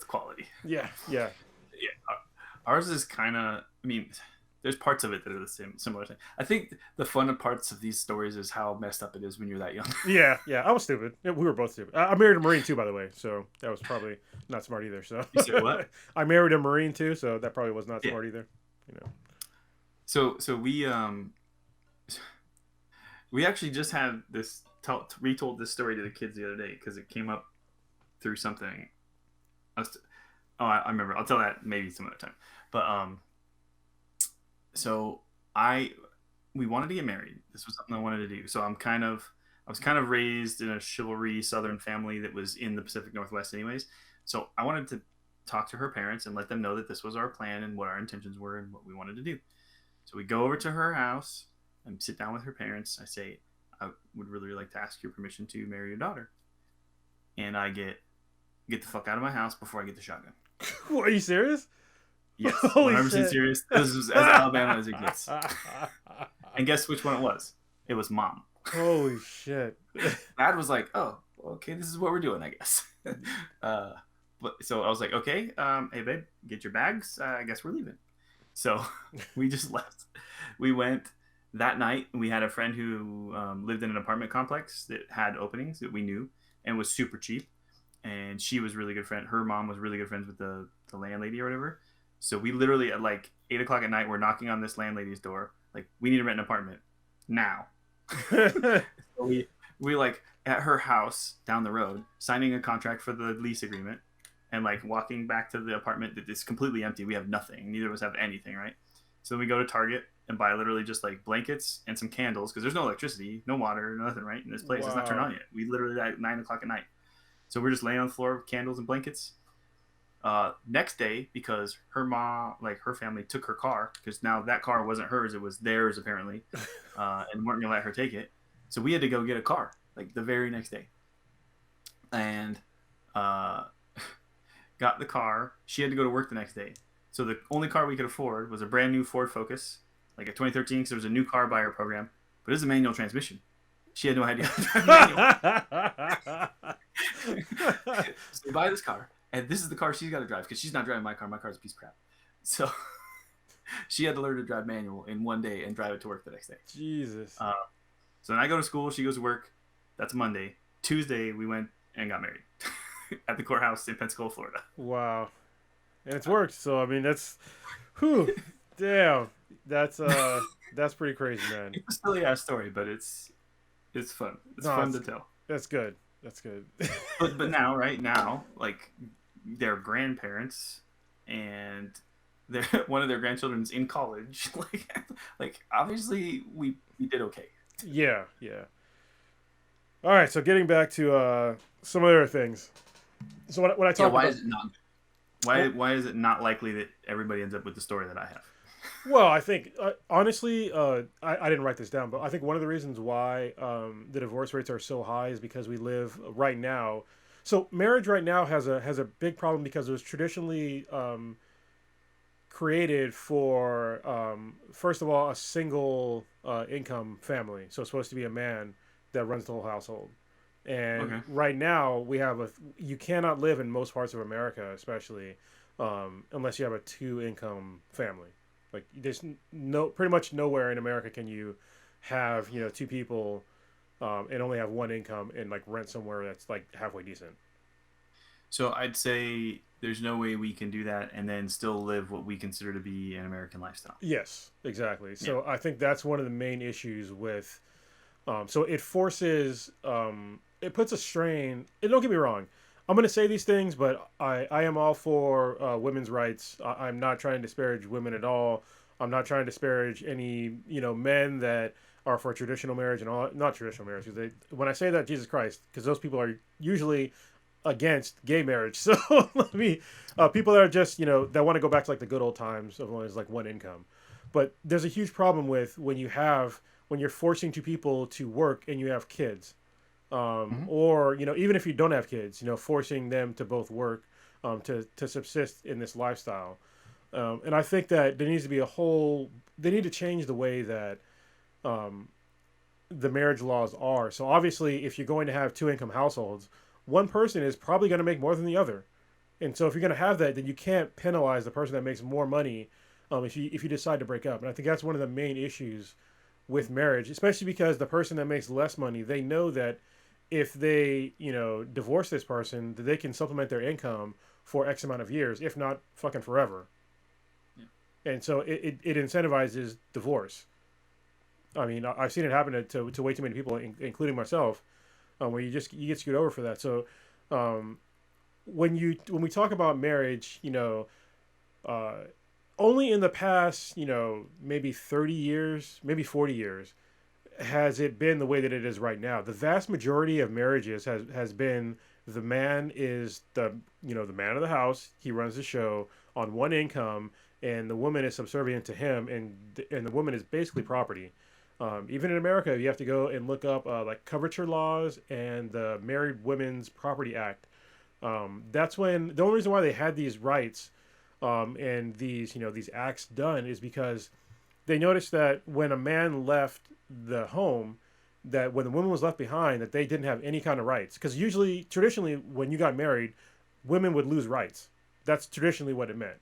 quality. Yeah. Ours is kind of, I mean, there's parts of it that are the same, similar thing. I think the fun parts of these stories is how messed up it is when you're that young. Yeah. I was stupid. We were both stupid. I married a Marine too, by the way, so that was probably not smart either. So You said what? I married a Marine too, so that probably was not smart either. So we actually just had this retold this story to the kids the other day because it came up through something. I remember. I'll tell that maybe some other time. But so we wanted to get married. This was something I wanted to do. So I was kind of raised in a chivalry Southern family that was in the Pacific Northwest anyways. So I wanted to talk to her parents and let them know that this was our plan and what our intentions were and what we wanted to do. So we go over to her house and sit down with her parents. I say, I would really like to ask your permission to marry your daughter. And I get the fuck out of my house before I get the shotgun. What, are you serious? Yes, Holy 100% shit. serious. This is as Alabama as it gets. And guess which one it was? It was Mom. Holy shit. Dad was like, oh, okay, this is what we're doing, I guess. But so I was like, okay, hey babe, get your bags. I guess we're leaving. So we just left. We went that night. We had a friend who lived in an apartment complex that had openings that we knew and was super cheap. And she was really good friend. Her mom was really good friends with the landlady or whatever. So we literally at like 8 o'clock at night, we're knocking on this landlady's door. Like, we need to rent an apartment now. So we like at her house down the road, signing a contract for the lease agreement and like walking back to the apartment that is completely empty. We have nothing. Neither of us have anything, right? So we go to Target and buy literally just like blankets and some candles because there's no electricity, no water, nothing, right? In this place, it's not turned on yet. We literally at 9 o'clock at night. So we're just laying on the floor with candles and blankets. Next day, because her mom, like her family, took her car because now that car wasn't hers; it was theirs apparently, and weren't gonna let her take it. So we had to go get a car like the very next day, and uh, got the car. She had to go to work the next day, so the only car we could afford was a brand new Ford Focus, like a 2013, because there was a new car buyer program, but it was a manual transmission. She had no idea how to drive manual. So we buy this car, and this is the car she's got to drive because she's not driving my car. My car's a piece of crap. So she had to learn to drive manual in one day and drive it to work the next day. Jesus. So then I go to school. She goes to work. That's Monday. Tuesday, we went and got married at the courthouse in Pensacola, Florida. Wow. And it's worked. So I mean, that's, whew, damn. That's pretty crazy, man. It's a silly ass story, but it's fun. It's fun to tell. That's good. That's good. but now, right now, like their grandparents and their one of their grandchildren's in college. like obviously we did okay. Yeah. All right. So getting back to some other things. So when I talk why about, is it not? Why is it not likely that everybody ends up with the story that I have? well, I think honestly, I didn't write this down, but I think one of the reasons why the divorce rates are so high is because we live right now. So marriage right now has a big problem because it was traditionally created for first of all a single income family. So it's supposed to be a man that runs the whole household. And Okay. right now we have you cannot live in most parts of America, especially unless you have a two income family. Like there's pretty much nowhere in America can you have two people and only have one income and like rent somewhere that's like halfway decent. So I'd say there's no way we can do that and then still live what we consider to be an American lifestyle. Yes, exactly. So I think that's one of the main issues with. So it forces, it puts a strain. And don't get me wrong, I'm going to say these things, but I am all for women's rights. I'm not trying to disparage women at all. I'm not trying to disparage any men that are for traditional marriage and all, not traditional marriage. Because when I say that, Jesus Christ, because those people are usually against gay marriage. So let me, people that are just that want to go back to like the good old times of when it's like one income. But there's a huge problem with when you're forcing two people to work and you have kids, or even if you don't have kids, forcing them to both work to subsist in this lifestyle. And I think that there needs to be they need to change the way that the marriage laws are. So obviously, if you're going to have two income households, one person is probably going to make more than the other. And so if you're going to have that, then you can't penalize the person that makes more money if you decide to break up. And I think that's one of the main issues with marriage, especially because the person that makes less money, they know that if they divorce this person, that they can supplement their income for X amount of years, if not fucking forever. Yeah. And so it incentivizes divorce. I mean, I've seen it happen to way too many people, including myself, where you get screwed over for that. So when we talk about marriage, only in the past, maybe 30 years, maybe 40 years, has it been the way that it is right now. The vast majority of marriages has been the man is the man of the house. He runs the show on one income, and the woman is subservient to him, and the woman is basically property. Even in America, you have to go and look up like coverture laws and the Married Women's Property Act. That's when the only reason why they had these rights and these acts done is because they noticed that when a man left the home, that when the woman was left behind, that they didn't have any kind of rights. Because traditionally, when you got married, women would lose rights. That's traditionally what it meant.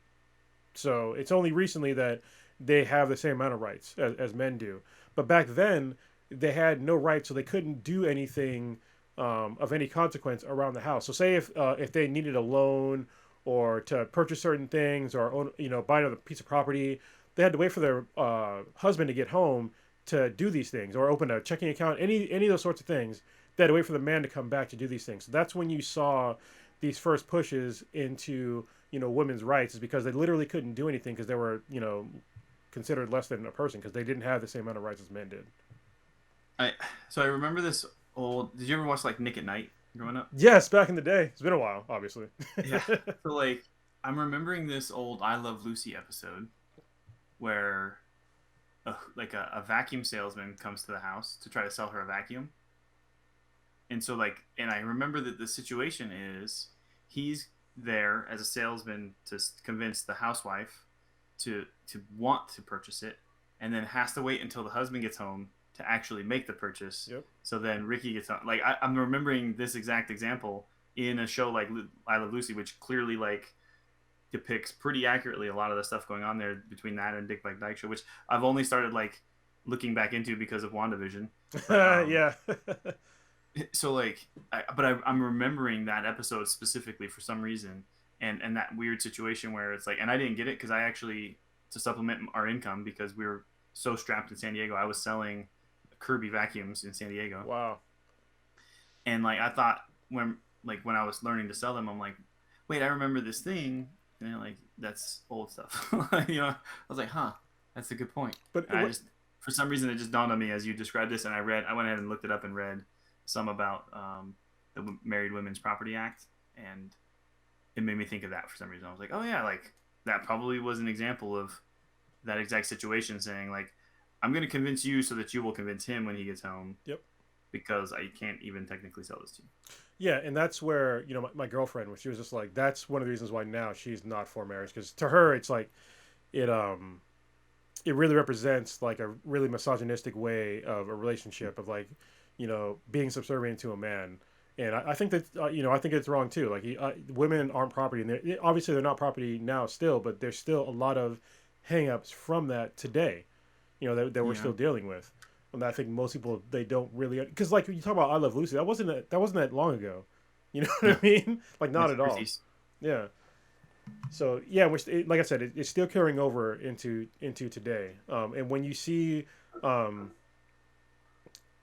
So it's only recently that they have the same amount of rights as men do. But back then, they had no rights, so they couldn't do anything of any consequence around the house. So say if they needed a loan or to purchase certain things or own, buy another piece of property, they had to wait for their husband to get home to do these things or open a checking account, any of those sorts of things. They had to wait for the man to come back to do these things. So that's when you saw these first pushes into women's rights, is because they literally couldn't do anything because they were considered less than a person because they didn't have the same amount of rights as men did. I remember this old. Did you ever watch like Nick at Night growing up? Yes, back in the day. It's been a while, obviously. Yeah. So like I'm remembering this old I Love Lucy episode where a vacuum salesman comes to the house to try to sell her a vacuum. And so and I remember that the situation is he's there as a salesman to convince the housewife to want to purchase it, and then has to wait until the husband gets home to actually make the purchase. Yep. So then Ricky gets home. Like I'm remembering this exact example in a show like I Love Lucy, which clearly depicts pretty accurately a lot of the stuff going on there between that and Dick Van Dyke Show, which I've only started looking back into because of WandaVision. But, yeah. So I'm remembering that episode specifically for some reason, and that weird situation where it's and I didn't get it because I actually, to supplement our income because we were so strapped in San Diego, I was selling Kirby vacuums in San Diego. Wow. And I thought when I was learning to sell them, I'm like, wait, I remember this thing, and that's old stuff. I was like, huh, that's a good point. But for some reason it just dawned on me as you described this, and I went ahead and looked it up and read some about the Married Women's Property Act, and it made me think of that for some reason. I was like, oh yeah, that probably was an example of that exact situation, saying I'm going to convince you so that you will convince him when he gets home. Yep. Because I can't even technically sell this to you. Yeah, and that's where my girlfriend, she was just like, that's one of the reasons why now she's not for marriage, because to her it's it really represents a really misogynistic way of a relationship of being subservient to a man. And I think that I think it's wrong too. Women aren't property, and obviously they're not property now still, but there's still a lot of hang-ups from that today, that we're still dealing with. And I think most people, they don't really, because when you talk about I Love Lucy, that wasn't that long ago. You know what I mean? Not at all. Yeah. So yeah, which like I said, it's still carrying over into today. And when you see, and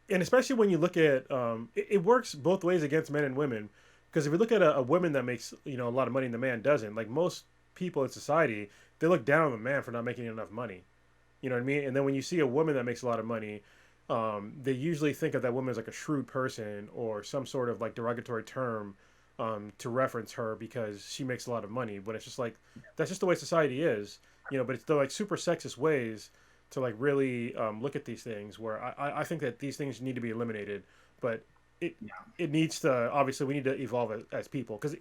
especially when you look at, it works both ways against men and women. Because if you look at a woman that makes a lot of money and the man doesn't, most people in society, they look down on the man for not making enough money. You know what I mean? And then when you see a woman that makes a lot of money, they usually think of that woman as a shrewd person or some sort of derogatory term to reference her because she makes a lot of money. But it's just that's just the way society is, but it's the super sexist ways to really look at these things, where I think that these things need to be eliminated. But it needs to, obviously we need to evolve as people, because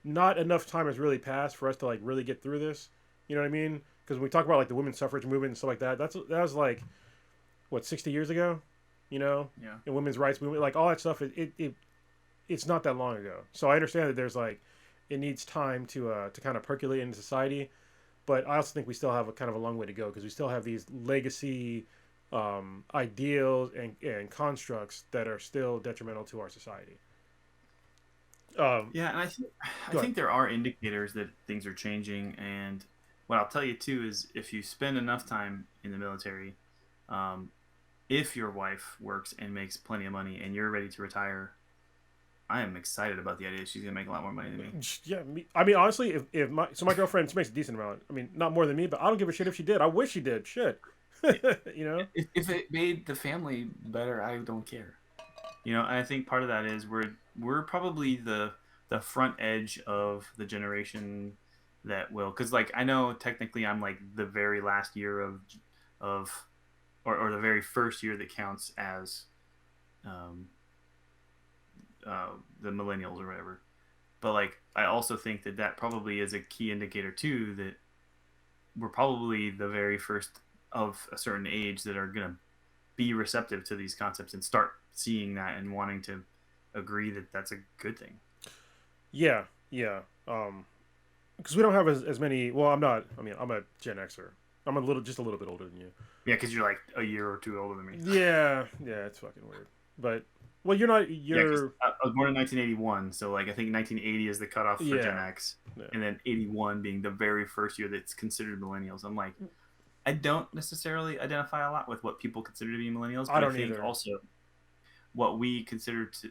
not enough time has really passed for us to really get through this. You know what I mean? Because when we talk about the women's suffrage movement and stuff like that, that was what, 60 years ago, Yeah. And women's rights movement, all that stuff. It's not that long ago. So I understand that there's it needs time to kind of percolate into society, but I also think we still have a kind of a long way to go, because we still have these legacy ideals and constructs that are still detrimental to our society. Yeah, and I think there are indicators that things are changing, and what I'll tell you too is if you spend enough time in the military, if your wife works and makes plenty of money and you're ready to retire, I am excited about the idea she's gonna make a lot more money than me. Yeah, I mean, honestly, if my girlfriend, she makes a decent amount. I mean, not more than me, but I don't give a shit if she did. I wish she did. Shit, If it made the family better, I don't care. And I think part of that is we're probably the front edge of the generation that will, because I know technically I'm the very last year of or the very first year that counts as the millennials or whatever, but I also think that probably is a key indicator too, that we're probably the very first of a certain age that are gonna be receptive to these concepts and start seeing that and wanting to agree that that's a good thing. Yeah. Because we don't have as many. Well, I'm not. I mean, I'm a Gen Xer. I'm just a little bit older than you. Yeah, because you're a year or two older than me. Yeah, it's fucking weird. But you're not. You're. I was born in 1981, so I think 1980 is the cutoff for Gen X, and then 81 being the very first year that's considered millennials. I'm I don't necessarily identify a lot with what people consider to be millennials, but I think either. Also what we consider to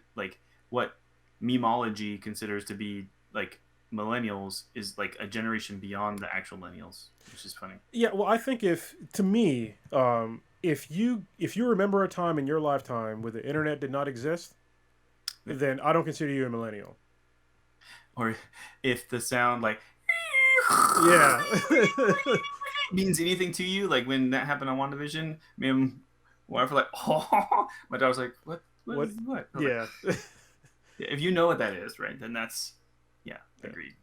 what memeology considers to be millennials is a generation beyond the actual millennials, which is funny. Yeah, well, I think if you remember a time in your lifetime where the internet did not exist, then I don't consider you a millennial. Or if the sound Yeah. Means anything to you? Like when that happened on WandaVision, me and my wife were like, oh, my dad was like, what? What What? is what? I was like, Yeah. yeah, if you know what that is, right? Then that's yeah, Yeah. agreed.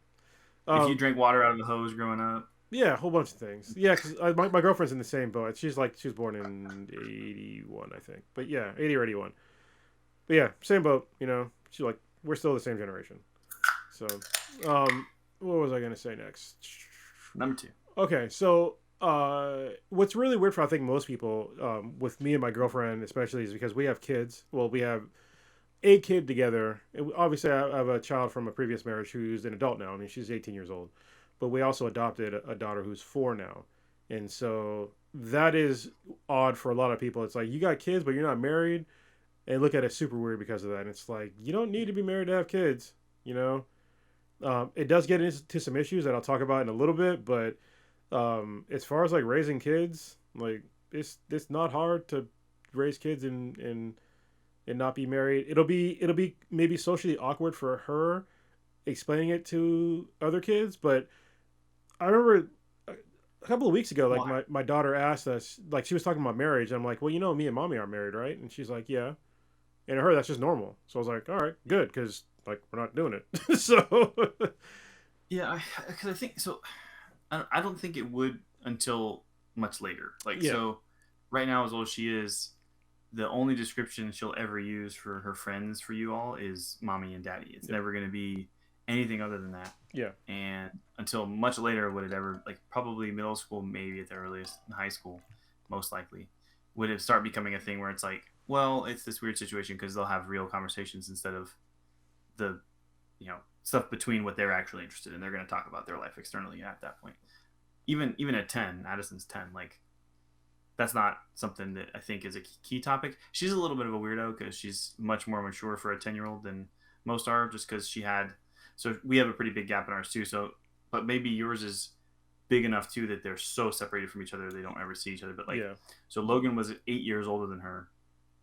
If you Um. drank water out of the hose growing up, Yeah, a whole bunch of things. Yeah, because my girlfriend's in the same boat. She was born in 81, I think. But yeah, 80 or 81. But yeah, same boat. You know, she like we're still the same generation. So, what was I gonna say next? number two. Okay, so what's really weird for I think most people, with me and my girlfriend especially, is because we have kids. Well, we have a kid together. Obviously, I have a child from a previous marriage who's an adult now. I mean, she's 18 years old, but we also adopted a daughter who's 4 now, and so that is odd for a lot of people. It's like you got kids, but you're not married, and look at it super weird because of that. And it's like you don't need to be married to have kids, you know. It does get into some issues that I'll talk about in a little bit, but as far as like raising kids, like it's not hard to raise kids and not be married. It'll be maybe socially awkward for her explaining it to other kids, but I remember a couple of weeks ago, like Why? my daughter asked us, like she was talking about marriage. I'm like, well, you know, me and mommy are married, right? And she's like, yeah. And to her, that's just normal. So I was like, all right, good, because like we're not doing it. So Yeah, because I think so. I don't think it would until much later. Like yeah, so, right now, as old as she is, the only description she'll ever use for her friends for you all is mommy and daddy. It's yeah, never going to be anything other than that. yeah, And until much later, would it ever like probably middle school, maybe at the earliest, in high school, most likely, would it start becoming a thing where it's like, well, it's this weird situation because they'll have real conversations instead of the stuff between what they're actually interested in. They're going to talk about their life externally at that point. Even at 10, Addison's 10, like that's not something that I think is a key topic. She's a little bit of a weirdo because she's much more mature for a 10-year-old than most are, just because she had. So we have a pretty big gap in ours too. So, but maybe yours is big enough too that they're so separated from each other they don't ever see each other. But like, yeah, so Logan was 8 years older than her,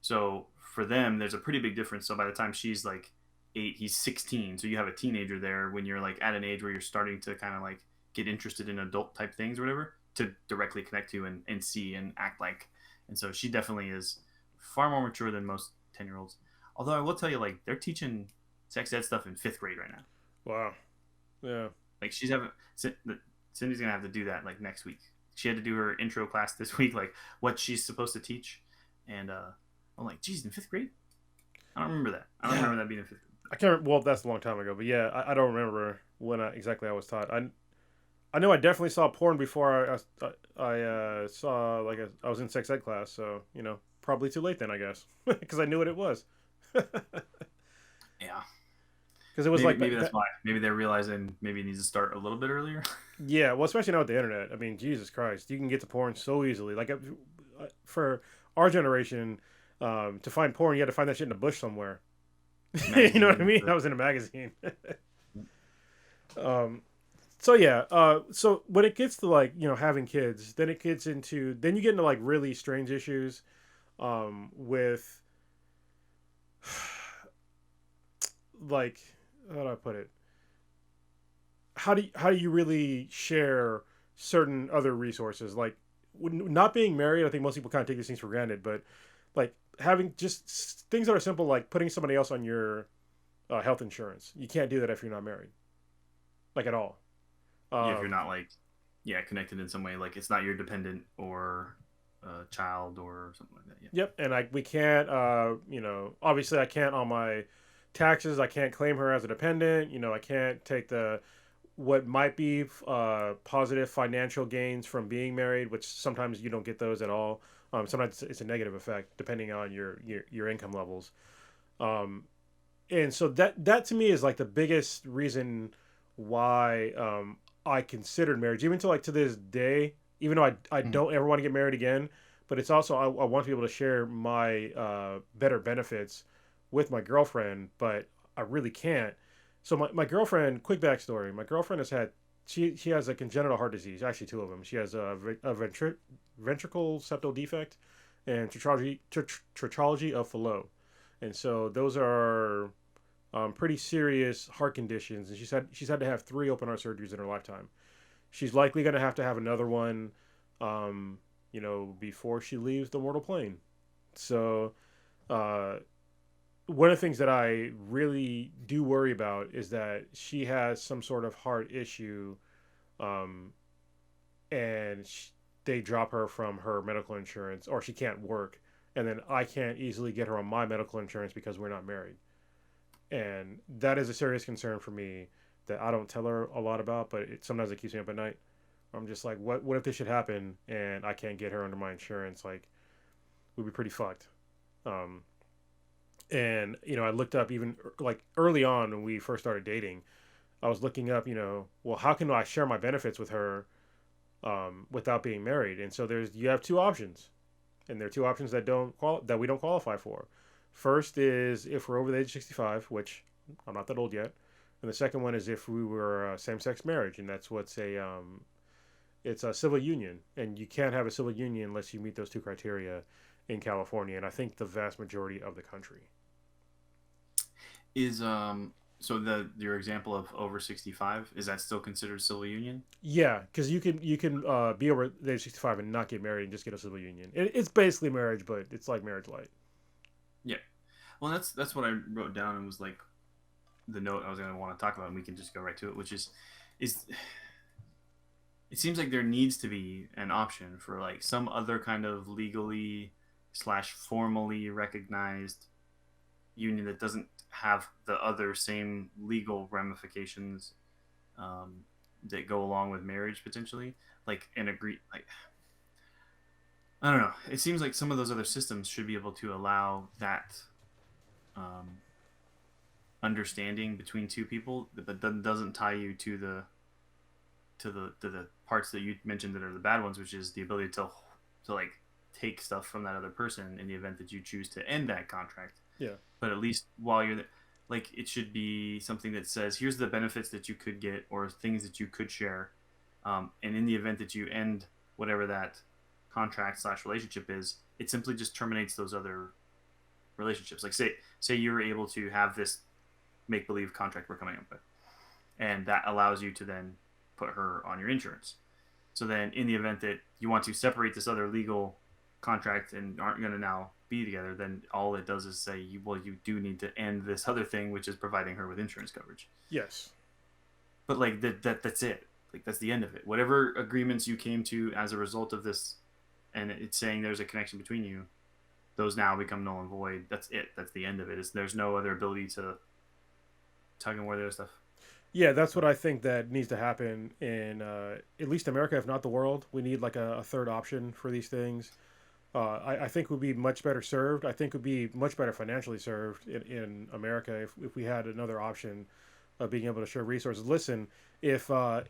so for them there's a pretty big difference. So by the time she's like 8, he's 16. So you have a teenager there when you're like at an age where you're starting to kind of like get interested in adult type things or whatever to directly connect to and see and act like. And so she definitely is far more mature than most 10-year-olds. Although I will tell you, like they're teaching sex ed stuff in 5th grade right now. wow, yeah, Like she's having Cindy's gonna have to do that like next week. She had to do her intro class this week, like what she's supposed to teach. And I'm like, geez, in 5th grade? I don't remember that. I don't remember that being in 5th grade. I can't. Well, that's a long time ago, but yeah, I don't remember when exactly I was taught. I know I definitely saw porn before I saw like I was in sex ed class, so you know probably too late then I guess because I knew what it was. Yeah. Because it was Maybe like maybe that's why. Maybe they're realizing maybe it needs to start a little bit earlier. yeah, well, especially now with the internet. I mean, Jesus Christ, you can get to porn so easily. Like for our generation, to find porn, you had to find that shit in a bush somewhere. You know what I Magazine. mean? I was in a magazine. um, so yeah, so when it gets to like having kids, then it gets into then you get into like really strange issues, with like how do I put it? How do you really share certain other resources like not being married? I think most people kind of take these things for granted, but like having just things that are simple like putting somebody else on your health insurance. You can't do that if you're not married, like at all. Yeah, if you're Um, not like connected in some way, like it's not your dependent or child or something like that. Yeah. yep, and we can't. Obviously, I can't on my taxes. I can't claim her as a dependent. I can't take the what might be positive financial gains from being married, which sometimes you don't get those at all. Sometimes it's a negative effect depending on your income levels. Um, and so that to me is like the biggest reason why I considered marriage, even to like to this day. Even though I Mhm. don't ever want to get married again, but it's also I want to be able to share my better benefits with my girlfriend, but I really can't. So my girlfriend, quick backstory: my girlfriend has had she has a congenital heart disease. Actually, two of them. She has a ventricle septal defect and tetralogy of Fallot, and so those are pretty serious heart conditions. And she's had to have 3 open heart surgeries in her lifetime. she's likely going to have another one, before she leaves the mortal plane. So, uh, one of the things that I really do worry about is that she has some sort of heart issue, um, and they drop her from her medical insurance, or she can't work, and then I can't easily get her on my medical insurance because we're not married. And that is a serious concern for me that I don't tell her a lot about, but sometimes it keeps me up at night. I'm just like, what if this should happen and I can't get her under my insurance? Like, we'd be pretty fucked. Um, and I looked up even like early on when we first started dating. I was looking up, well, how can I share my benefits with her, without being married? And so you have two options, and there are two options that we don't qualify for. First is if we're over the age of 65, which I'm not that old yet, and the second one is if we were same-sex marriage, and that's what's it's a civil union, and you can't have a civil union unless you meet those two criteria in California, and I think the vast majority of the country. Is so your example of over 65, is that still considered civil union? Yeah, because you can be over the age of 65 and not get married and just get a civil union. It's basically marriage, but it's like marriage light. Yeah. Well, that's what I wrote down and was like the note I was going to want to talk about, and we can just go right to it, which is it seems like there needs to be an option for like some other kind of legally / formally recognized union that doesn't have the other same legal ramifications, that go along with marriage potentially, like an agree like I don't know. It seems like some of those other systems should be able to allow that, um, understanding between two people, but doesn't tie you to the parts that you mentioned that are the bad ones, which is the ability to like take stuff from that other person in the event that you choose to end that contract. Yeah. But at least while you're there, like it should be something that says here's the benefits that you could get or things that you could share, and in the event that you end whatever that contract / relationship is, it simply just terminates those other relationships. Like say you were able to have this make believe contract we're coming up with, and that allows you to then put her on your insurance. So then in the event that you want to separate this other legal contract and aren't going to now be together, then all it does is say, you do need to end this other thing, which is providing her with insurance coverage. Yes. But like that's it. Like that's the end of it. Whatever agreements you came to as a result of this, and it's saying there's a connection between you, those now become null and void. That's it. That's the end of it. There's no other ability to tug and war the other stuff. Yeah, that's what I think that needs to happen in at least America, if not the world. We need like a third option for these things. I think we'd be much better served. I think we'd be much better financially served in America if we had another option of being able to share resources. Listen, if I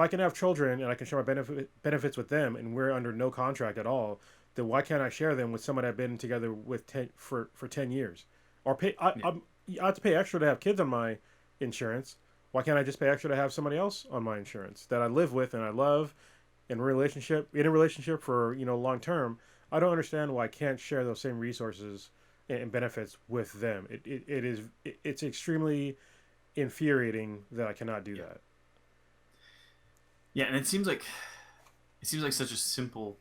can have children and I can share my benefits with them, and we're under no contract at all, then why can't I share them with someone I've been together with for 10 years? Or I have to pay extra to have kids on my insurance. Why can't I just pay extra to have somebody else on my insurance that I live with and I love in a relationship for long term? I don't understand why I can't share those same resources and benefits with them. It's extremely infuriating that I cannot do that. Yeah, and it seems like such a simple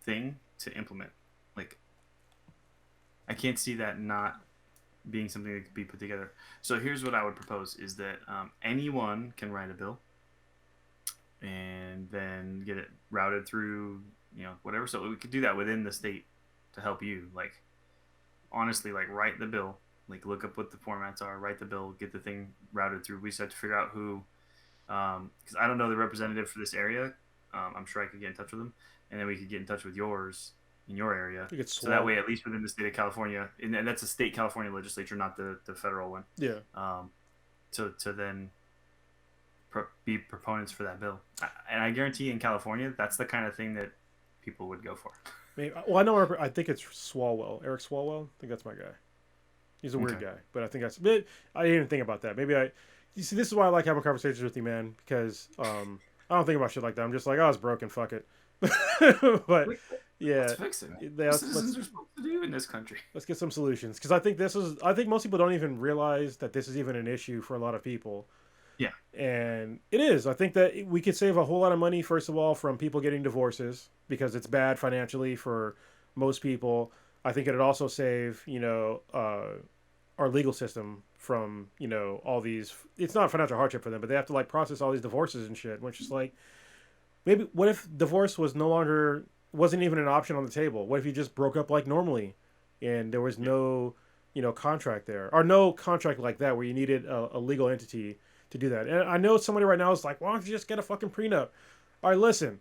thing to implement. Like I can't see that not being something that could be put together. So here's what I would propose is that anyone can write a bill and then get it routed through, whatever. So we could do that within the state to help you. Like, honestly, like write the bill, like look up what the formats are, write the bill, get the thing routed through. We just have to figure out who, because I don't know the representative for this area. I'm sure I could get in touch with them, and then we could get in touch with yours in your area. So that way, at least within the state of California, and that's a state California legislature, not the federal one. Yeah. To then be proponents for that bill, and I guarantee in California, that's the kind of thing that people would go for. Maybe, well, I know. I think it's Swalwell, Eric Swalwell. I think that's my guy. He's a weird guy, but I think that's. I didn't even think about that. You see, this is why I like having conversations with you, man, because I don't think about shit like that. I'm just like, oh, it's broken, fuck it. But yeah, let's fix it. That's citizens are supposed to do in this country. Let's get some solutions, because I think most people don't even realize that this is even an issue for a lot of people. Yeah. And it is. I think that we could save a whole lot of money, first of all, from people getting divorces because it's bad financially for most people. I think it'd also save, our legal system from, all these. It's not financial hardship for them, but they have to like process all these divorces and shit, which is like, maybe what if divorce was no longer, wasn't even an option on the table? What if you just broke up like normally and there was no, contract there, or no contract like that where you needed a legal entity to do that? And I know somebody right now is like, why don't you just get a fucking prenup? All right, listen,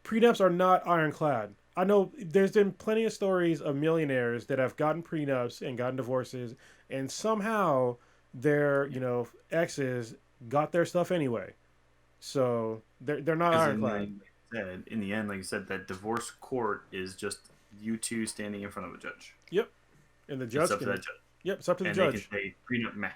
prenups are not ironclad. I know there's been plenty of stories of millionaires that have gotten prenups and gotten divorces, and somehow their, exes got their stuff anyway. So they're not Because ironclad. in the end, like you said, that divorce court is just you two standing in front of a judge. Yep. And the It's judge up to can. that judge, Yep, it's up to the and they can judge. say prenup meh.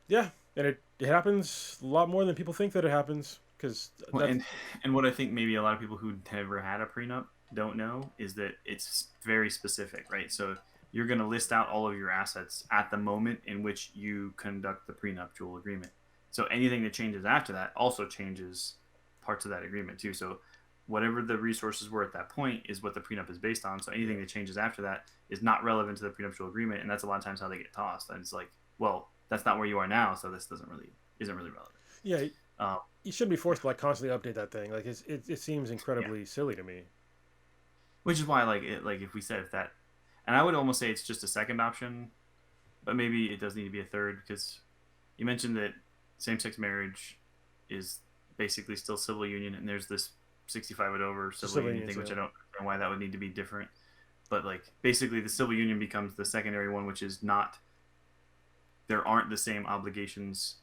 Yeah, and it happens a lot more than people think that it happens because Well, that's and what I think maybe a lot of people who never had a prenup don't know is that it's very specific, right? So you're going to list out all of your assets at the moment in which you conduct the prenuptial agreement. So anything that changes after that also changes parts of that agreement too. So whatever the resources were at that point is what the prenup is based on. So anything that changes after that is not relevant to the prenuptial agreement, and that's a lot of times how they get tossed. And it's like, well, that's not where you are now, so this isn't really relevant. yeah. Um, You shouldn't be forced to like constantly update that thing. Like it seems yeah. incredibly silly to me. Which is why, like if we said if that, and I would almost say it's just a second option, but maybe it does need to be a third because you mentioned that same-sex marriage is basically still civil union, and there's this 65 and over civil union thing, which I don't know why that would need to be different. But like basically, the civil union becomes the secondary one, which is not. There aren't the same obligations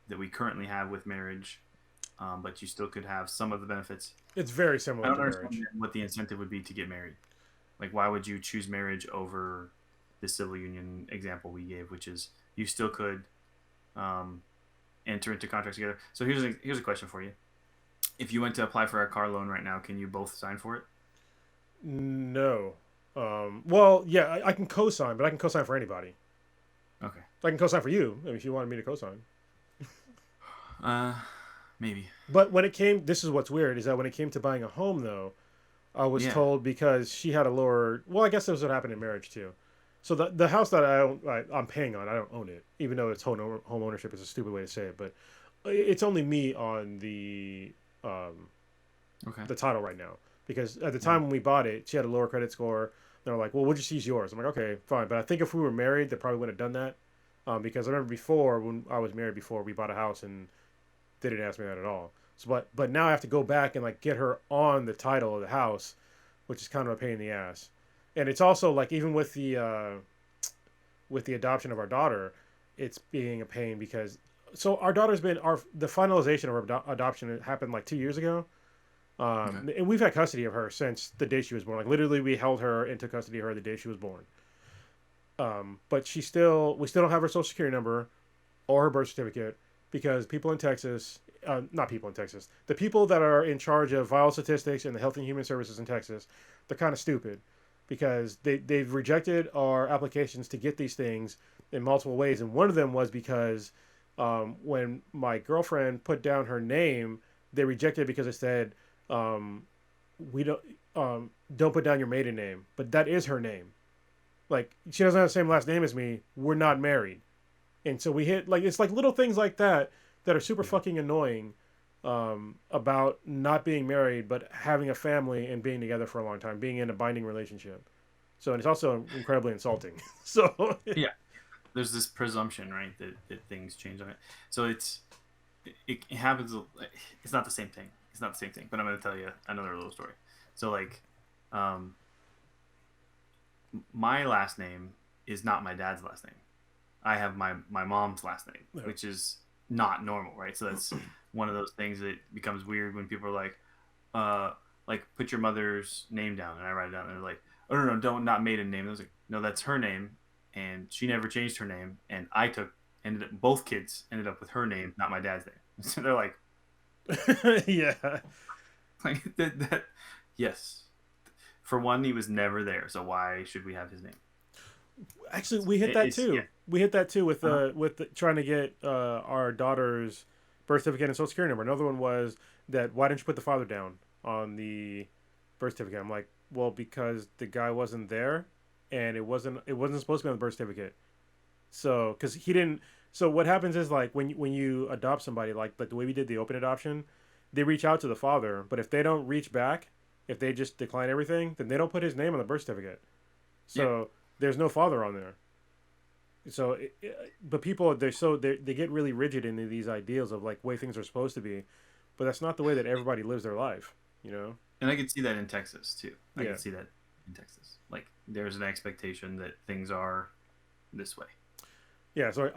that we currently have with marriage, but you still could have some of the benefits. It's very I similar don't to understand marriage. what the incentive would be to get married. Like, why would you choose marriage over the civil union example we gave, which is you still could um, enter into contracts together. So here's a question for you: if you went to apply for a car loan right now, can you both sign for it? No. Well, yeah, I can co-sign, but I can co-sign for anybody. Okay. I can co-sign for you if you wanted me to co-sign. Uh, maybe. But when it came, this is what's weird is that when it came to buying a home, though, I was Yeah. told because she had a lower. Well, I guess this would happen in marriage too. So the house that I own, I'm paying on, I don't own it, even though it's home ownership is a stupid way to say it, but it's only me on um, Okay. the title right now because at the Mhm. time when we bought it, she had a lower credit score. They're like, well, we'll just use yours. I'm like, okay, fine. But I think if we were married, they probably wouldn't have done that because I remember before when I was married before we bought a house and they didn't ask me that at all. So but now I have to go back and like get her on the title of the house, which is kind of a pain in the ass. And it's also like even with the adoption of our daughter, it's being a pain because so our daughter's been our the finalization of our adoption happened like 2 years ago. Okay. And we've had custody of her since the day she was born. Like literally, we held her and took custody of her the day she was born. But we still don't have her social security number or her birth certificate because people in Texas, not people in Texas, the people that are in charge of vital statistics and the Health and Human Services in Texas, they're kind of stupid because they've rejected our applications to get these things in multiple ways. And one of them was because when my girlfriend put down her name, they rejected it because it said, we don't put down your maiden name, but that is her name. Like she doesn't have the same last name as me. We're not married, and so we hit like it's like little things like that that are super fucking annoying about not being married but having a family and being together for a long time, being in a binding relationship. So and it's also incredibly insulting. So Yeah. There's this presumption, right, that things change on it. So it happens. It's not the same thing. It's not the same thing. But I'm going to tell you another little story. So like, um, my last name is not my dad's last name. I have my mom's last name, yeah. which is not normal, right? So that's one of those things that becomes weird when people are like put your mother's name down, and I write it down, and they're like, oh no, don't not maiden name. I was like, no, that's her name, and she never changed her name, and both kids ended up with her name, not my dad's name. So they're like, Yeah. that yes. For one, he was never there, so why should we have his name? Actually, we hit that It's too. yeah. we hit that too with trying to get our daughter's birth certificate and social security number. Another one was that why didn't you put the father down on the birth certificate? I'm like, well, because the guy wasn't there, and it wasn't supposed to be on the birth certificate. So because he didn't. So what happens is like when you adopt somebody like the way we did the open adoption, they reach out to the father, but if they don't reach back, if they just decline everything, then they don't put his name on the birth certificate. So there's no father on there. So, but people they get really rigid into these ideals of like way things are supposed to be, but that's not the way that everybody lives their life, you know. And I can see that in Texas too. I Yeah. can see that in Texas. Like there's an expectation that things are this way. Yeah. So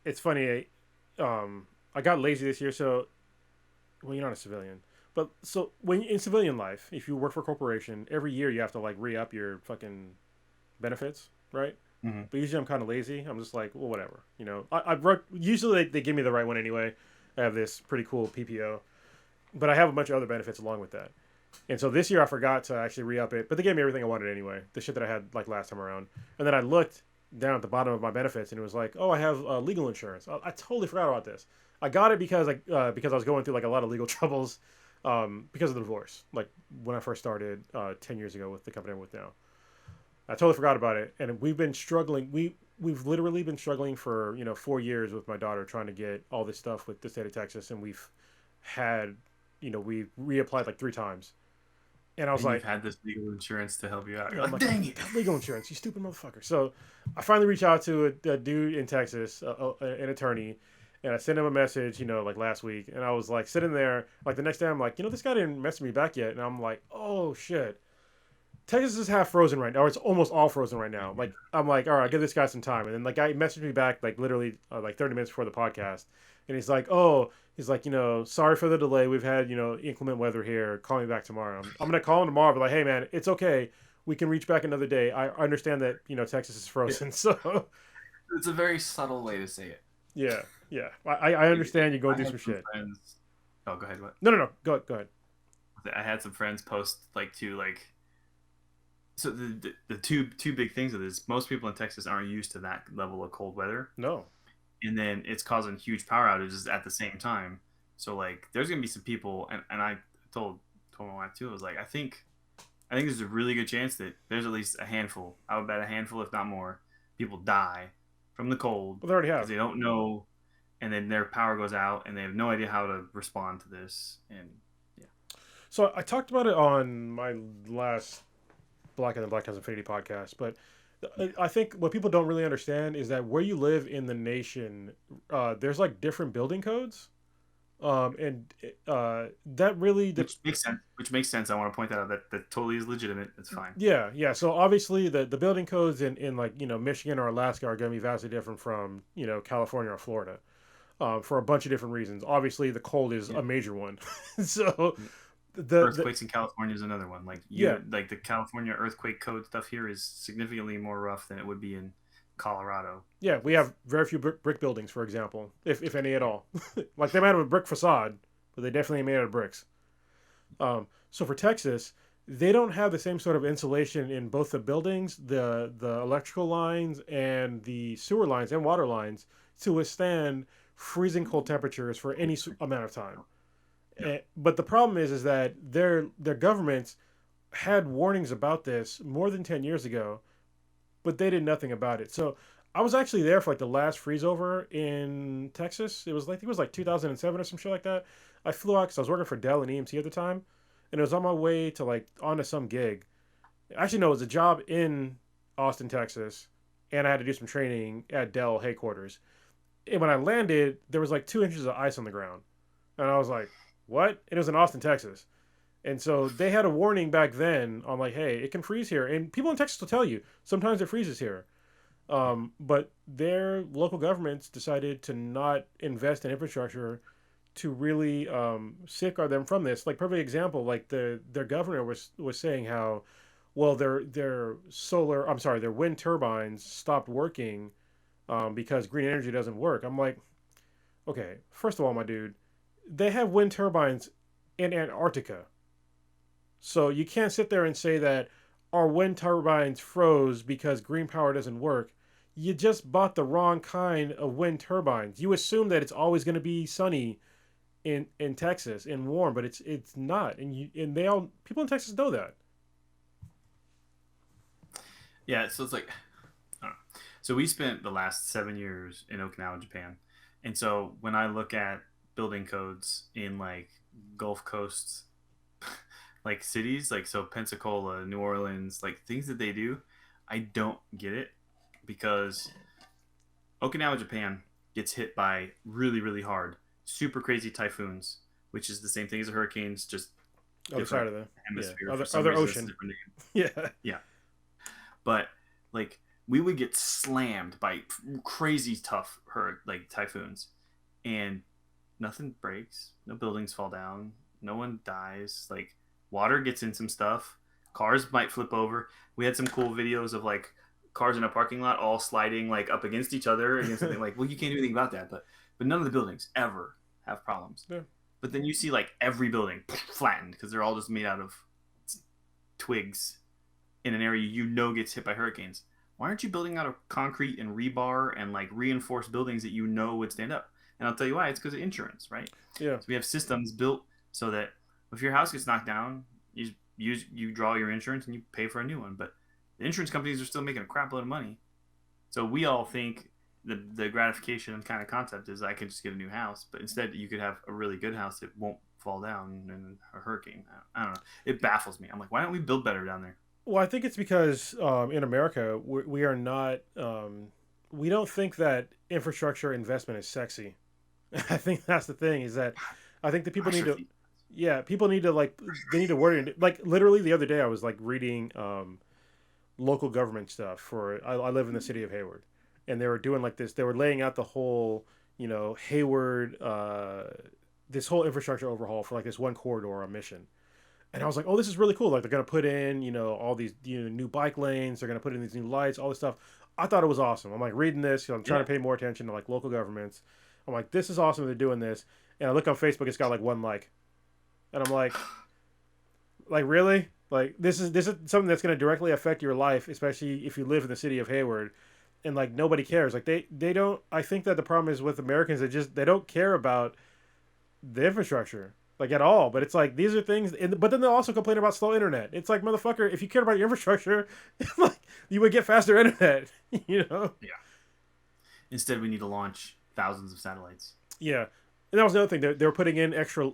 it's funny, I got lazy this year. So, well, you're not a civilian, but so when in civilian life, if you work for a corporation, every year you have to like re up your fucking benefits, right? Mm-hmm. But usually I'm kind of lazy. I'm just like, well, whatever. You know, I've worked. Usually they give me the right one anyway. I have this pretty cool PPO, but I have a bunch of other benefits along with that. And so this year I forgot to actually re-up it, but they gave me everything I wanted anyway. The shit that I had like last time around. And then I looked down at the bottom of my benefits, and it was like, oh, I have legal insurance. I totally forgot about this. I got it because I was going through like a lot of legal troubles because of the divorce. Like when I first started 10 years ago with the company I'm with now. I totally forgot about it, and we've been struggling. We've literally been struggling for 4 years with my daughter trying to get all this stuff with the state of Texas, and we've had we reapplied like 3 times, and I was And like, you've had this legal insurance to help you out. You're I'm like, like, dang it! legal insurance, you stupid motherfucker. So I finally reached out to a dude in Texas, an attorney, and I sent him a message, like last week, and I was like sitting there, like the next day, I'm like, this guy didn't message me back yet, and I'm like, oh shit. Texas is half frozen right now, or it's almost all frozen right now. Like I'm like, all right, I'll give this guy some time, and then like guy messaged me back like literally like 30 minutes before the podcast, and he's like, sorry for the delay. We've had inclement weather here. Call me back tomorrow. I'm gonna call him tomorrow, but like, hey man, it's okay. We can reach back another day. I understand that Texas is frozen, so It's a very subtle way to say it. yeah. I understand you're going through some shit. Friends... Oh, go ahead. What? No. Go ahead. I had some friends post so the two big things of this, most people in Texas aren't used to that level of cold weather. No. And then it's causing huge power outages at the same time. So like there's gonna be some people, and I told my wife too, I was like, I think there's a really good chance that there's at least a handful, I would bet a handful if not more, people die from the cold. Well, they already have. Because they don't know, and then their power goes out and they have no idea how to respond to this. And yeah. So I talked about it on my last Black and the Black House Infinity podcast, but I think what people don't really understand is that where you live in the nation, there's like different building codes, and that really Which makes sense. I want to point that out. That totally is legitimate. It's fine. Yeah. So obviously the building codes in like Michigan or Alaska are going to be vastly different from California or Florida, for a bunch of different reasons. Obviously the cold is a major one, so. Earthquakes in California is another one. Like like the California earthquake code stuff here is significantly more rough than it would be in Colorado. Yeah, we have very few brick buildings, for example, if any at all. Like they might have a brick facade, but they definitely ain't made out of bricks. So for Texas, they don't have the same sort of insulation in both the buildings, the electrical lines, and the sewer lines and water lines to withstand freezing cold temperatures for any amount of time. But the problem is that their governments had warnings about this more than 10 years ago, but they did nothing about it. So I was actually there for like the last freeze over in Texas. It was like, I think it was like 2007 or some shit like that. I flew out because I was working for Dell and EMT at the time, and it was on my way to like onto some gig. Actually, no, it was a job in Austin, Texas, and I had to do some training at Dell headquarters. And when I landed, there was like 2 inches of ice on the ground, and I was like, what? It was in Austin, Texas. And so they had a warning back then on like, hey, it can freeze here. And people in Texas will tell you, sometimes it freezes here. But their local governments decided to not invest in infrastructure to really safeguard them from this. Like, perfect example, like their governor was saying how, well, their wind turbines stopped working because green energy doesn't work. I'm like, okay, first of all, my dude, they have wind turbines in Antarctica. So you can't sit there and say that our wind turbines froze because green power doesn't work. you just bought the wrong kind of wind turbines. You assume that it's always going to be sunny in Texas and warm, but it's not. And they all people in Texas know that. Yeah, so it's like, I don't know. So we spent the last 7 years in Okinawa, Japan, and so when I look at building codes in like Gulf Coast, like cities, like so Pensacola, New Orleans, like things that they do, I don't get it because Okinawa, Japan gets hit by really, really hard, super crazy typhoons, which is the same thing as hurricanes, just Other side different of the hemisphere. other For some other reason, it's a ocean. different name. Yeah. Yeah, but like we would get slammed by crazy tough like typhoons, and nothing breaks, no buildings fall down, no one dies. Like water gets in some stuff, cars might flip over. We had some cool videos of like cars in a parking lot all sliding like up against each other against something like well you can't do anything about that, but none of the buildings ever have problems. Yeah. But then you see like every building flattened because they're all just made out of twigs in an area gets hit by hurricanes. Why aren't you building out of concrete and rebar and like reinforced buildings that would stand up? And I'll tell you why. It's because of insurance, right? Yeah. So we have systems built so that if your house gets knocked down, you draw your insurance and you pay for a new one. But the insurance companies are still making a crap load of money. So we all think the gratification kind of concept is I can just get a new house, but instead you could have a really good house that won't fall down in a hurricane. I don't know. It baffles me. I'm like, why don't we build better down there? Well, I think it's because in America we are not. We don't think that infrastructure investment is sexy. I think that's the thing. Is that I think that people need to. Yeah, people need to like they need to worry. Like literally the other day, I was like reading local government stuff for. I live in the city of Hayward, and they were doing like this. They were laying out the whole Hayward this whole infrastructure overhaul for like this one corridor on Mission. And I was like, oh, this is really cool. Like they're gonna put in, all these new bike lanes. They're gonna put in these new lights, all this stuff. I thought it was awesome. I'm like reading this. I'm trying to pay more attention to like local governments. I'm like, this is awesome. They're doing this. And I look on Facebook. It's got like one like, and I'm like really? Like this is something that's gonna directly affect your life, especially if you live in the city of Hayward. And like nobody cares. Like they don't. I think that the problem is with Americans. They don't care about the infrastructure like at all. But it's like these are things, but then they'll also complain about slow internet. It's like motherfucker, if you cared about your infrastructure, like you would get faster internet. Yeah. Instead, we need to launch thousands of satellites. Yeah, and that was another thing. They were putting in extra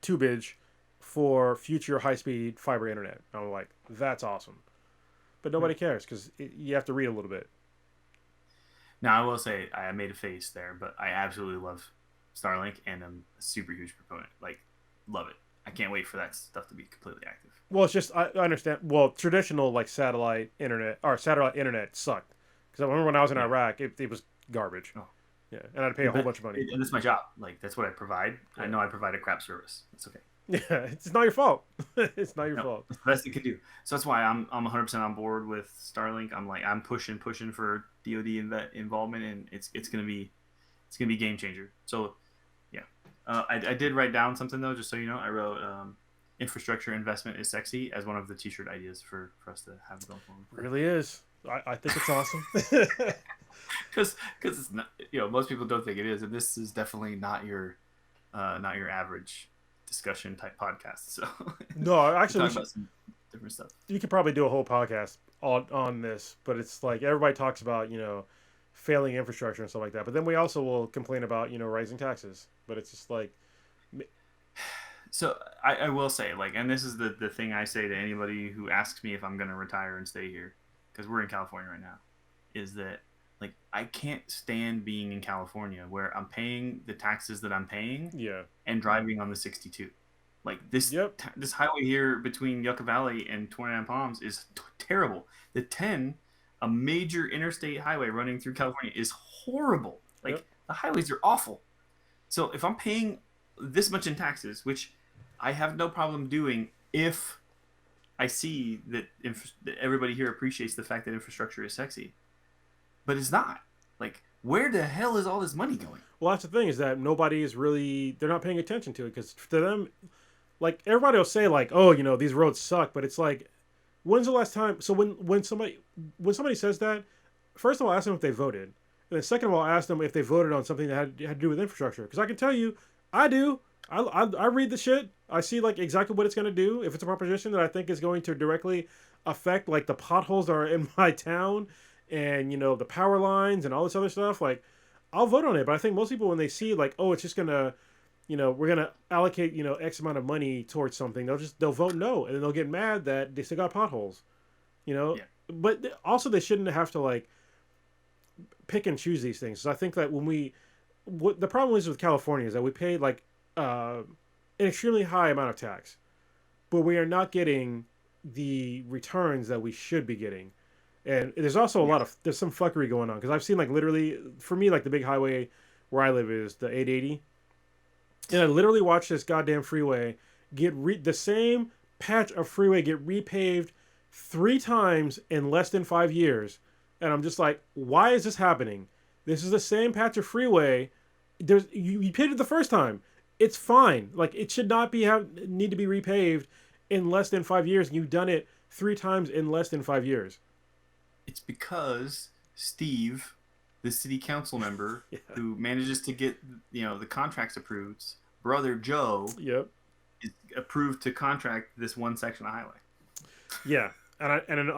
tubage for future high speed fiber internet. I'm like, that's awesome, but nobody cares because you have to read a little bit. Now, I will say I made a face there, but I absolutely love Starlink and I'm a super huge proponent. Like, love it. I can't wait for that stuff to be completely active. Well, it's just I understand. Well, traditional like satellite internet sucked because I remember when I was in Iraq, it was garbage. Oh. Yeah, and I had to pay a whole bunch of money. And that's my job. Like, that's what I provide. Yeah. I know I provide a crap service. It's okay. Yeah, it's not your fault. It's not your fault. It's the best it can do. So that's why I'm 100% on board with Starlink. I'm pushing for DoD involvement, and it's gonna be game changer. So yeah, I did write down something though, just so you know. I wrote infrastructure investment is sexy as one of the T-shirt ideas for us to have going forward. It really is. I think it's awesome. Because it's not, most people don't think it is, and this is definitely not your average discussion type podcast. So No, actually, talk about some different stuff. You could probably do a whole podcast on this, but it's like everybody talks about failing infrastructure and stuff like that, but then we also will complain about rising taxes. But it's just like, so I will say, like, and this is the thing I say to anybody who asks me if I'm going to retire and stay here, because we're in California right now, is that like I can't stand being in California where I'm paying the taxes that I'm paying, yeah, and driving on the 62. Like this this highway here between Yucca Valley and 29 Palms is terrible. The 10, a major interstate highway running through California, is horrible. Like the highways are awful. So if I'm paying this much in taxes, which I have no problem doing if I see that everybody here appreciates the fact that infrastructure is sexy, but it's not. Like, where the hell is all this money going? Well, that's the thing, is that nobody is really, they're not paying attention to it, because to them, like, everybody will say like, oh, these roads suck, but it's like, when's the last time? So when somebody says that, first of all, I asked them if they voted, and then second of all, I asked them if they voted on something that had to do with infrastructure. Because I can tell you, I do. I read the shit. I see like exactly what it's going to do. If it's a proposition that I think is going to directly affect like the potholes that are in my town, and the power lines and all this other stuff, like I'll vote on it. But I think most people when they see like, oh, it's just gonna, we're gonna allocate X amount of money towards something, they'll vote no, and then they'll get mad that they still got potholes. Yeah. But also they shouldn't have to like pick and choose these things. So I think that what the problem is with California is that we pay like an extremely high amount of tax, but we are not getting the returns that we should be getting. And there's also there's some fuckery going on because I've seen like literally for me like the big highway where I live is the 880, and I literally watched this goddamn freeway the same patch of freeway get repaved 3 times in less than 5 years, and I'm just like, why is this happening? This is the same patch of freeway. You paved it the first time. It's fine. Like it should not need to be repaved in less than 5 years, and you've done it 3 times in less than 5 years. It's because Steve, the city council member who manages to get the contracts approved, brother Joe, is approved to contract this one section of highway. Yeah, and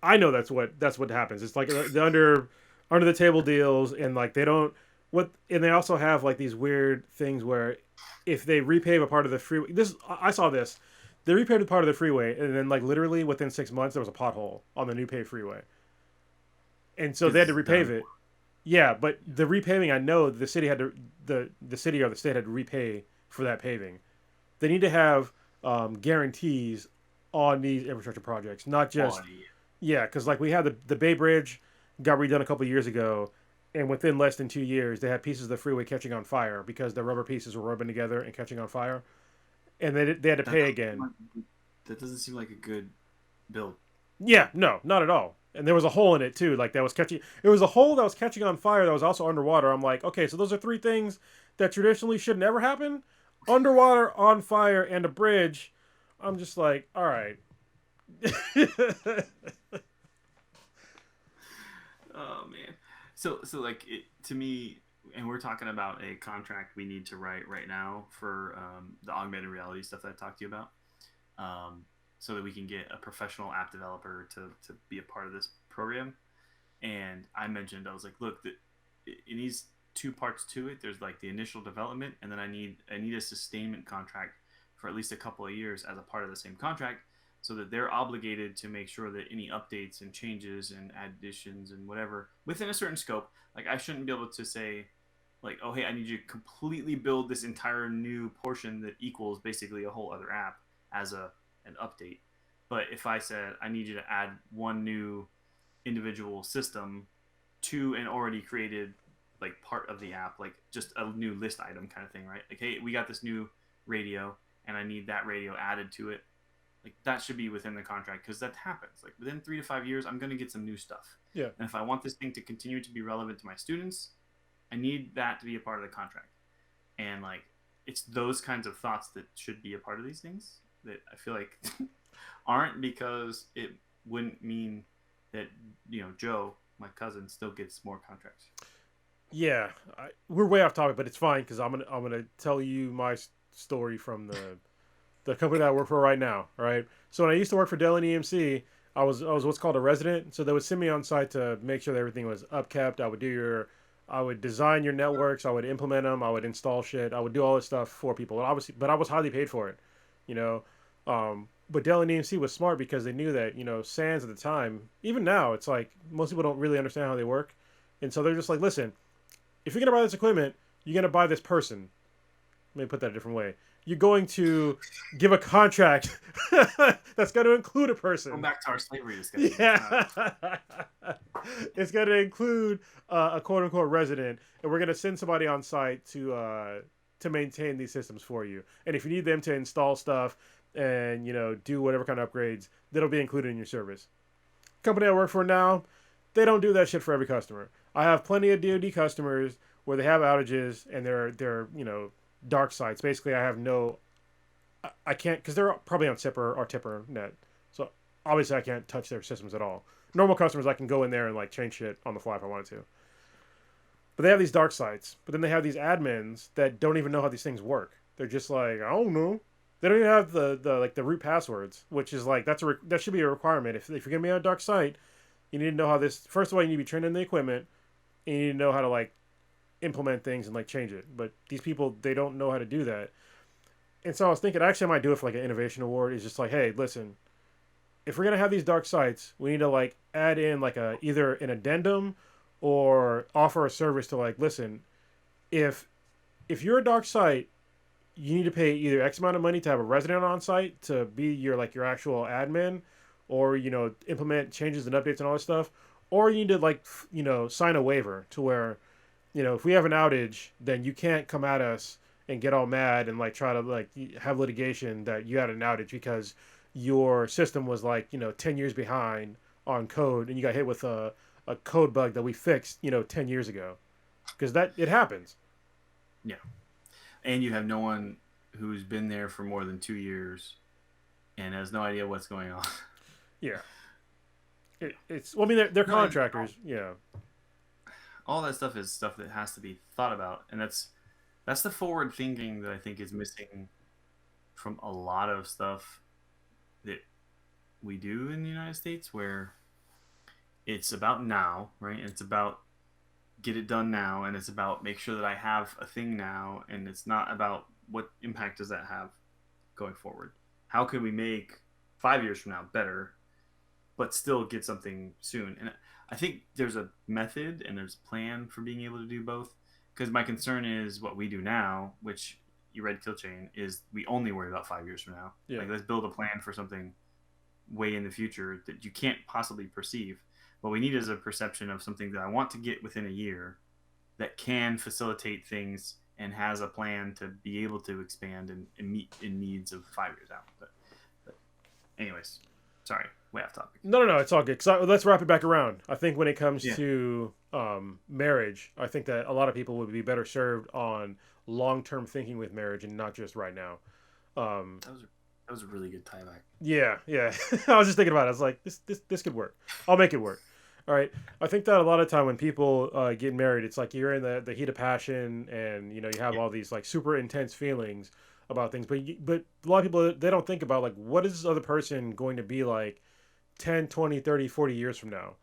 I know that's what happens. It's like the under the table deals, and like they don't and they also have like these weird things where if they repave a part of the freeway, I saw this. They repaved a part of the freeway, and then like literally within 6 months there was a pothole on the new paved freeway. And so they had to repave it. Yeah, but the repaving, I know the city had to the city or the state had to repay for that paving. They need to have guarantees on these infrastructure projects, not just because like we had the Bay Bridge got redone a couple of years ago, and within less than 2 years they had pieces of the freeway catching on fire because the rubber pieces were rubbing together and catching on fire, and they had to pay again. That doesn't seem like a good build. Yeah, no, not at all. And there was a hole in it too, like that was catching. It was a hole that was catching on fire that was also underwater. I'm like, okay, so those are 3 things that traditionally should never happen: underwater, on fire, and a bridge. I'm just like, all right. Oh man, so like to me, and we're talking about a contract we need to write right now for the augmented reality stuff that I talked to you about. So that we can get a professional app developer to be a part of this program. And I mentioned, I was like, look, it needs 2 parts to it. There's like the initial development, and then I need a sustainment contract for at least a couple of years as a part of the same contract, so that they're obligated to make sure that any updates and changes and additions and whatever within a certain scope, like I shouldn't be able to say like, oh, hey, I need you to completely build this entire new portion that equals basically a whole other app as an update. But if I said I need you to add one new individual system to an already created like part of the app, like just a new list item kind of thing, right? Like, hey, we got this new radio and I need that radio added to it. Like that should be within the contract, because that happens. Like within 3 to 5 years, I'm going to get some new stuff. Yeah. And if I want this thing to continue to be relevant to my students, I need that to be a part of the contract. And like, it's those kinds of thoughts that should be a part of these things that I feel like aren't, because it wouldn't mean that Joe, my cousin, still gets more contracts. Yeah, we're way off topic, but it's fine because I'm gonna tell you my story from the company that I work for right now. All right. So when I used to work for Dell and EMC, I was what's called a resident. So they would send me on site to make sure that everything was upkept. I would design your networks. I would implement them. I would install shit. I would do all this stuff for people. And obviously, but I was highly paid for it. But Dell and EMC was smart because they knew that SANs at the time, even now, it's like most people don't really understand how they work, and so they're just like, listen, if you're gonna buy this equipment, you're gonna buy this person. Let me put that a different way. You're going to give a contract that's going to include a person. Go back to our slavery discussion. Yeah. It's going to include a quote-unquote resident, and we're going to send somebody on site to maintain these systems for you. And if you need them to install stuff and do whatever kind of upgrades, that'll be included in your service. Company I work for now, they don't do that shit for every customer. I have plenty of DoD customers where they have outages and they're dark sites. Basically, I can't, because they're probably on SIPR or TIPR net. So obviously I can't touch their systems at all. Normal customers, I can go in there and like change shit on the fly if I wanted to. But they have these dark sites. But then they have these admins that don't even know how these things work. They're just like, I don't know. They don't even have the root passwords, which is like that should be a requirement. If you're gonna be on a dark site, you need to know how this. First of all, you need to be trained in the equipment, and you need to know how to like implement things and like change it. But these people, they don't know how to do that. And so I was thinking, actually, I might do it for like an innovation award. It's just like, hey, listen, if we're gonna have these dark sites, we need to like add in like a either an addendum or offer a service to like, listen, if you're a dark site, you need to pay either X amount of money to have a resident on site to be your actual admin, or implement changes and updates and all this stuff, or you need to like sign a waiver to where if we have an outage, then you can't come at us and get all mad and like try to like have litigation that you had an outage because your system was like 10 years behind on code and you got hit with a code bug that we fixed 10 years ago, because that it happens. Yeah, and you have no one who's been there for more than 2 years and has no idea what's going on. Yeah, it's well, I mean they're contractors. Yeah, all that stuff is stuff that has to be thought about, and that's the forward thinking that I think is missing from a lot of stuff that we do in the United States, where it's about now, right? And it's about get it done now, and it's about make sure that I have a thing now, and it's not about what impact does that have going forward. How can we make 5 years from now better, but still get something soon? And I think there's a method and there's a plan for being able to do both. Because my concern is what we do now, which you read Kill Chain, is we only worry about 5 years from now. Yeah. Like, let's build a plan for something way in the future that you can't possibly perceive. What we need is a perception of something that I want to get within a year that can facilitate things and has a plan to be able to expand and meet in needs of 5 years out. But anyways, sorry, way off topic. No, it's all good. Let's wrap it back around. I think when it comes to marriage, I think that a lot of people would be better served on long-term thinking with marriage and not just right now. That was a really good tie back. Yeah. I was just thinking about it. I was like, this could work. I'll make it work. All right. I think that a lot of time when people get married, it's like you're in the heat of passion, and you have all these like super intense feelings about things. But a lot of people, they don't think about like, what is this other person going to be like 10, 20, 30, 40 years from now?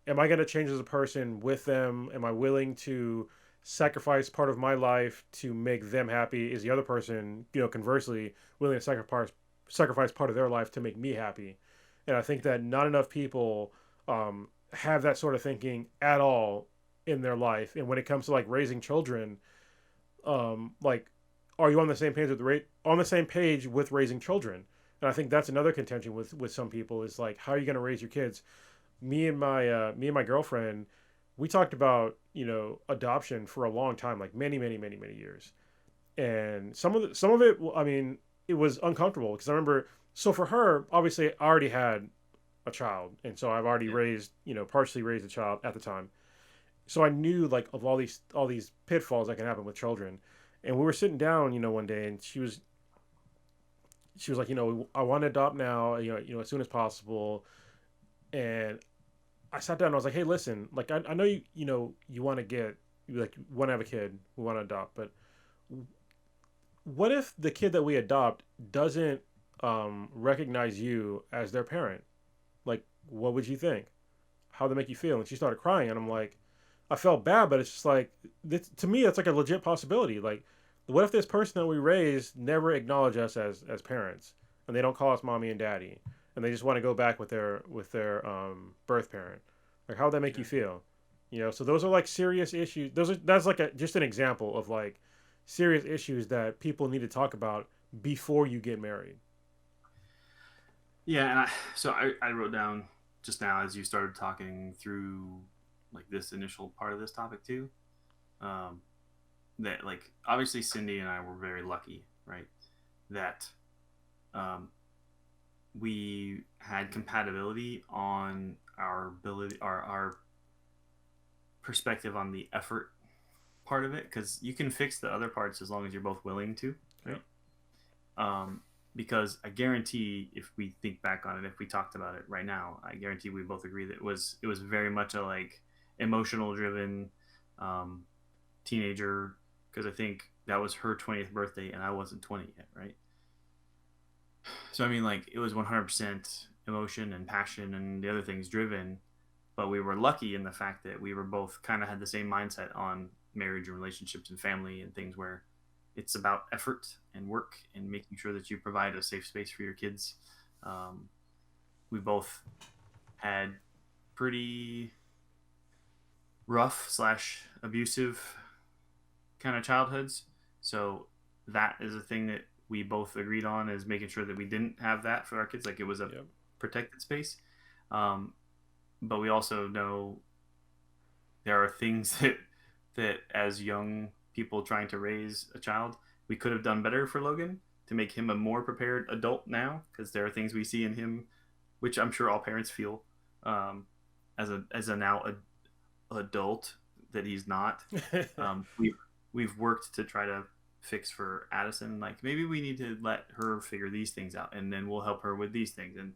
Am I going to change as a person with them? Am I willing to sacrifice part of my life to make them happy? Is the other person, conversely, willing to sacrifice part of their life to make me happy? And I think that not enough people have that sort of thinking at all in their life. And when it comes to like raising children, like, are you on the same page with raising children? And I think that's another contention with some people, is like, how are you going to raise your kids? Me and my girlfriend, we talked about adoption for a long time, like many years. And some of it, I mean, it was uncomfortable because I remember. So for her, obviously, I already had a child, and so I've already partially raised a child at the time. So I knew like of all these pitfalls that can happen with children. And we were sitting down, one day, and she was like, I want to adopt now, as soon as possible. And I sat down and I was like, hey, listen, like I know you want to have a kid, we want to adopt, but what if the kid that we adopt doesn't recognize you as their parent? Like, what would you think? How'd that make you feel? And she started crying, and I'm like, I felt bad, but it's just like, to me, that's like a legit possibility. Like, what if this person that we raised never acknowledge us as parents, and they don't call us mommy and daddy, and they just want to go back with their birth parent? Like, how would that make you feel? So those are like serious issues. That's like just an example of like serious issues that people need to talk about before you get married. Yeah, and I wrote down just now as you started talking through like this initial part of this topic too, that like obviously Cindy and I were very lucky, right? That we had compatibility on our ability, our perspective on the effort part of it, because you can fix the other parts as long as you're both willing to, right? because I guarantee if we think back on it, if we talked about it right now, I guarantee we both agree that it was very much a like emotional driven um, teenager, because I think that was her 20th birthday and I wasn't 20 yet, right? So I mean, like it was 100% emotion and passion and the other things driven, but we were lucky in the fact that we were both kind of had the same mindset on marriage and relationships and family and things where it's about effort and work and making sure that you provide a safe space for your kids. Um, we both had pretty rough slash abusive kind of childhoods, so that is a thing that we both agreed on, is making sure that we didn't have that for our kids. Like it was a Yep. protected space. Um, but we also know there are things that as young people trying to raise a child, we could have done better for Logan to make him a more prepared adult now, because there are things we see in him, which I'm sure all parents feel, um, as a now adult, that he's not. We've worked to try to fix for Addison. Like maybe we need to let her figure these things out, and then we'll help her with these things. And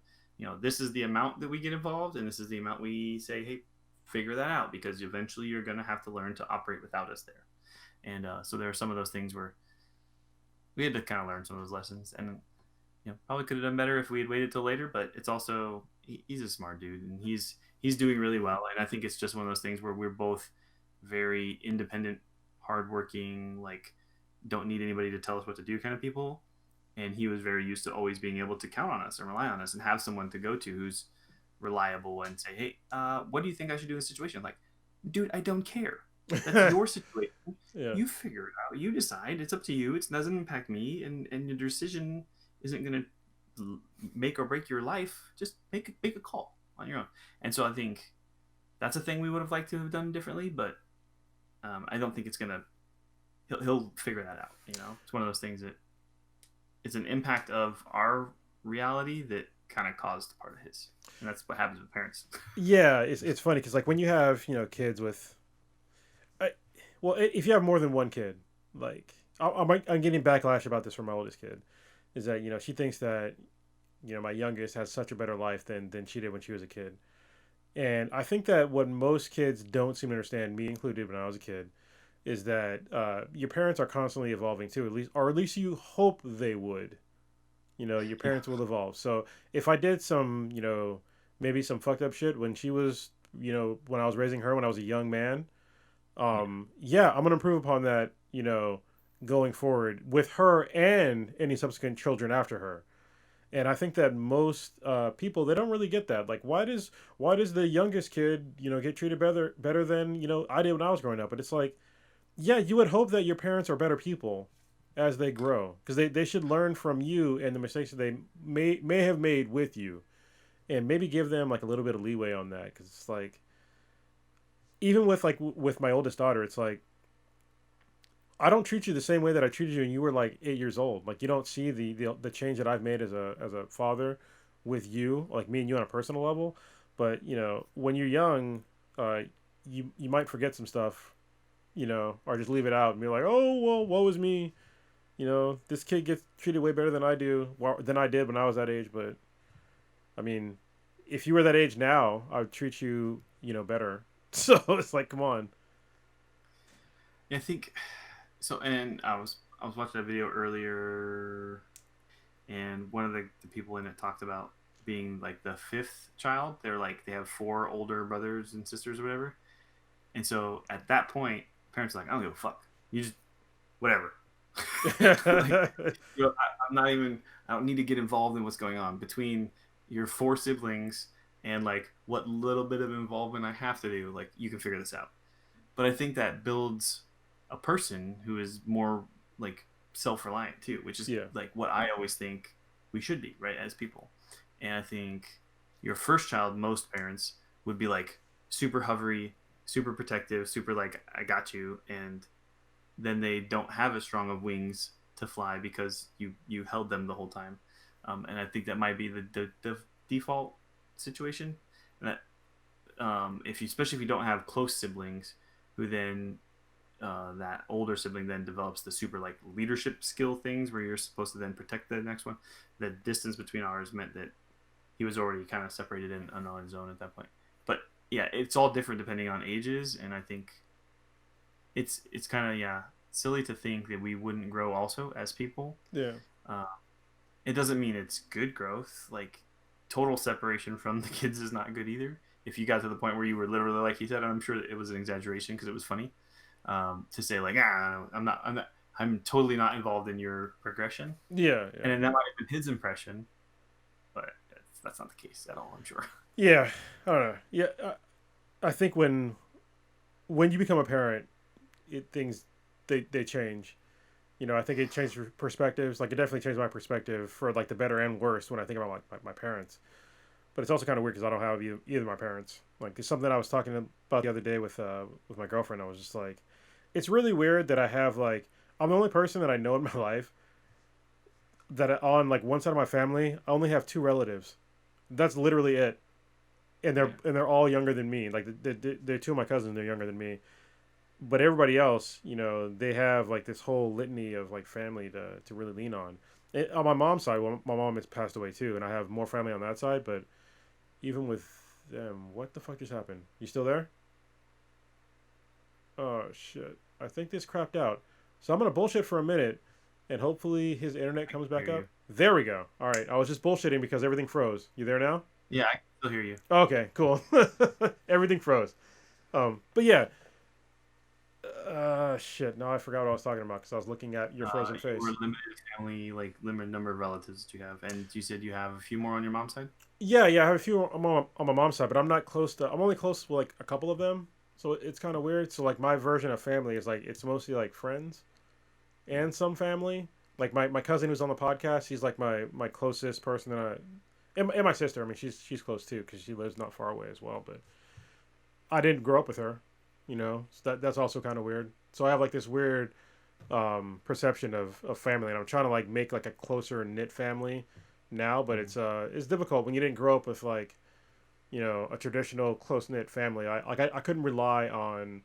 this is the amount that we get involved, and this is the amount we say, hey, figure that out, because eventually you're going to have to learn to operate without us there. And so there are some of those things where we had to kind of learn some of those lessons, and probably could have done better if we had waited till later. But it's also he's a smart dude, and he's doing really well. And I think it's just one of those things where we're both very independent, hardworking, like don't need anybody to tell us what to do kind of people. And he was very used to always being able to count on us and rely on us and have someone to go to who's reliable and say, hey, what do you think I should do in this situation? Like, dude, I don't care. That's your situation. Yeah. You figure it out. You decide. It's up to you. It doesn't impact me, and your decision isn't going to make or break your life. Just make a call on your own. And so I think that's a thing we would have liked to have done differently, but I don't think it's gonna. He'll figure that out. It's one of those things that it's an impact of our reality that kind of caused part of his, and that's what happens with parents. Yeah, it's funny because like when you have kids with, well, if you have more than one kid, like I'm getting backlash about this from my oldest kid, is that she thinks that my youngest has such a better life than she did when she was a kid. And I think that what most kids don't seem to understand, me included when I was a kid, is that your parents are constantly evolving too, or at least you hope they would. Your Yeah. parents will evolve. So if I did some, maybe some fucked up shit when she was, when I was raising her when I was a young man, yeah, I'm gonna improve upon that, going forward with her and any subsequent children after her. And I think that most people, they don't really get that. Like, why does the youngest kid get treated better than I did when I was growing up? But it's like, yeah, you would hope that your parents are better people as they grow, because they should learn from you and the mistakes that they may have made with you, and maybe give them like a little bit of leeway on that. Because it's like, even with with my oldest daughter, it's like I don't treat you the same way that I treated you when you were like 8 years old. Like you don't see the change that I've made as a father with you, like me and you on a personal level. But when you're young, uh, you might forget some stuff, or just leave it out and be like, oh well, woe is me. This kid gets treated way better than I did when I was that age. But I mean, if you were that age now, I would treat you, better. So it's like, come on. Yeah, I think so. And I was watching a video earlier, and one of the people in it talked about being like the fifth child. They're like they have four older brothers and sisters or whatever. And so at that point, parents are like, I don't give a fuck. You just whatever. Like, I'm not even. I don't need to get involved in what's going on between your four siblings and like what little bit of involvement I have to do. Like you can figure this out. But I think that builds a person who is more like self-reliant too, which is Yeah. like what I always think we should be, right, as people. And I think your first child, most parents would be like super hovery, super protective, super like I got you, and then they don't have as strong of wings to fly because you held them the whole time. And I think that might be the default situation. And that if you especially if you don't have close siblings who then that older sibling then develops the super like leadership skill things where you're supposed to then protect the next one. The distance between ours meant that he was already kind of separated and on his own at that point. But yeah, it's all different depending on ages, and I think it's kind of silly to think that we wouldn't grow also as people. Yeah. Uh, it doesn't mean it's good growth. Like total separation from the kids is not good either. If you got to the point where you were literally like he said, I'm sure it was an exaggeration because it was funny to say like I'm totally not involved in your progression. Yeah. And that might have been his impression, but that's not the case at all. I'm sure. Yeah. I don't know. Yeah. I think when you become a parent, things they change. You know, I think it changed perspectives. Like it definitely changed my perspective for like the better and worse when I think about like my parents. But it's also kind of weird because I don't have either of my parents. Like it's something I was talking about the other day with my girlfriend. I was just like, it's really weird that I have like I'm the only person that I know in my life that on like one side of my family I only have two relatives. That's literally it, and they're all younger than me. Like they're two of my cousins. They're younger than me, but everybody else, you know, they have like this whole litany of like family to really lean on. On my mom's side, well, my mom has passed away too, and I have more family on that side. But even with them, what the fuck just happened? You still there? Oh shit! I think this crapped out. So I'm gonna bullshit for a minute, and hopefully his internet comes back up. There we go. All right, I was just bullshitting because everything froze. You there now? Yeah, I can still hear you. Okay, cool. Everything froze. But yeah. Shit. Now I forgot what I was talking about because I was looking at your frozen face. Or limited family, like limited number of relatives that you have, and you said you have a few more on your mom's side. Yeah, I have a few on my mom's side, but I'm not close to. I'm only close to like a couple of them, so it's kind of weird. So like my version of family is like it's mostly like friends, and some family. Like my cousin who's on the podcast, he's like my closest person that and my sister. I mean, she's close too because she lives not far away as well. But I didn't grow up with her, you know. So that's also kind of weird. So I have like this weird perception of family, and I'm trying to like make like a closer knit family now, but it's difficult when you didn't grow up with like you know a traditional close knit family. I couldn't rely on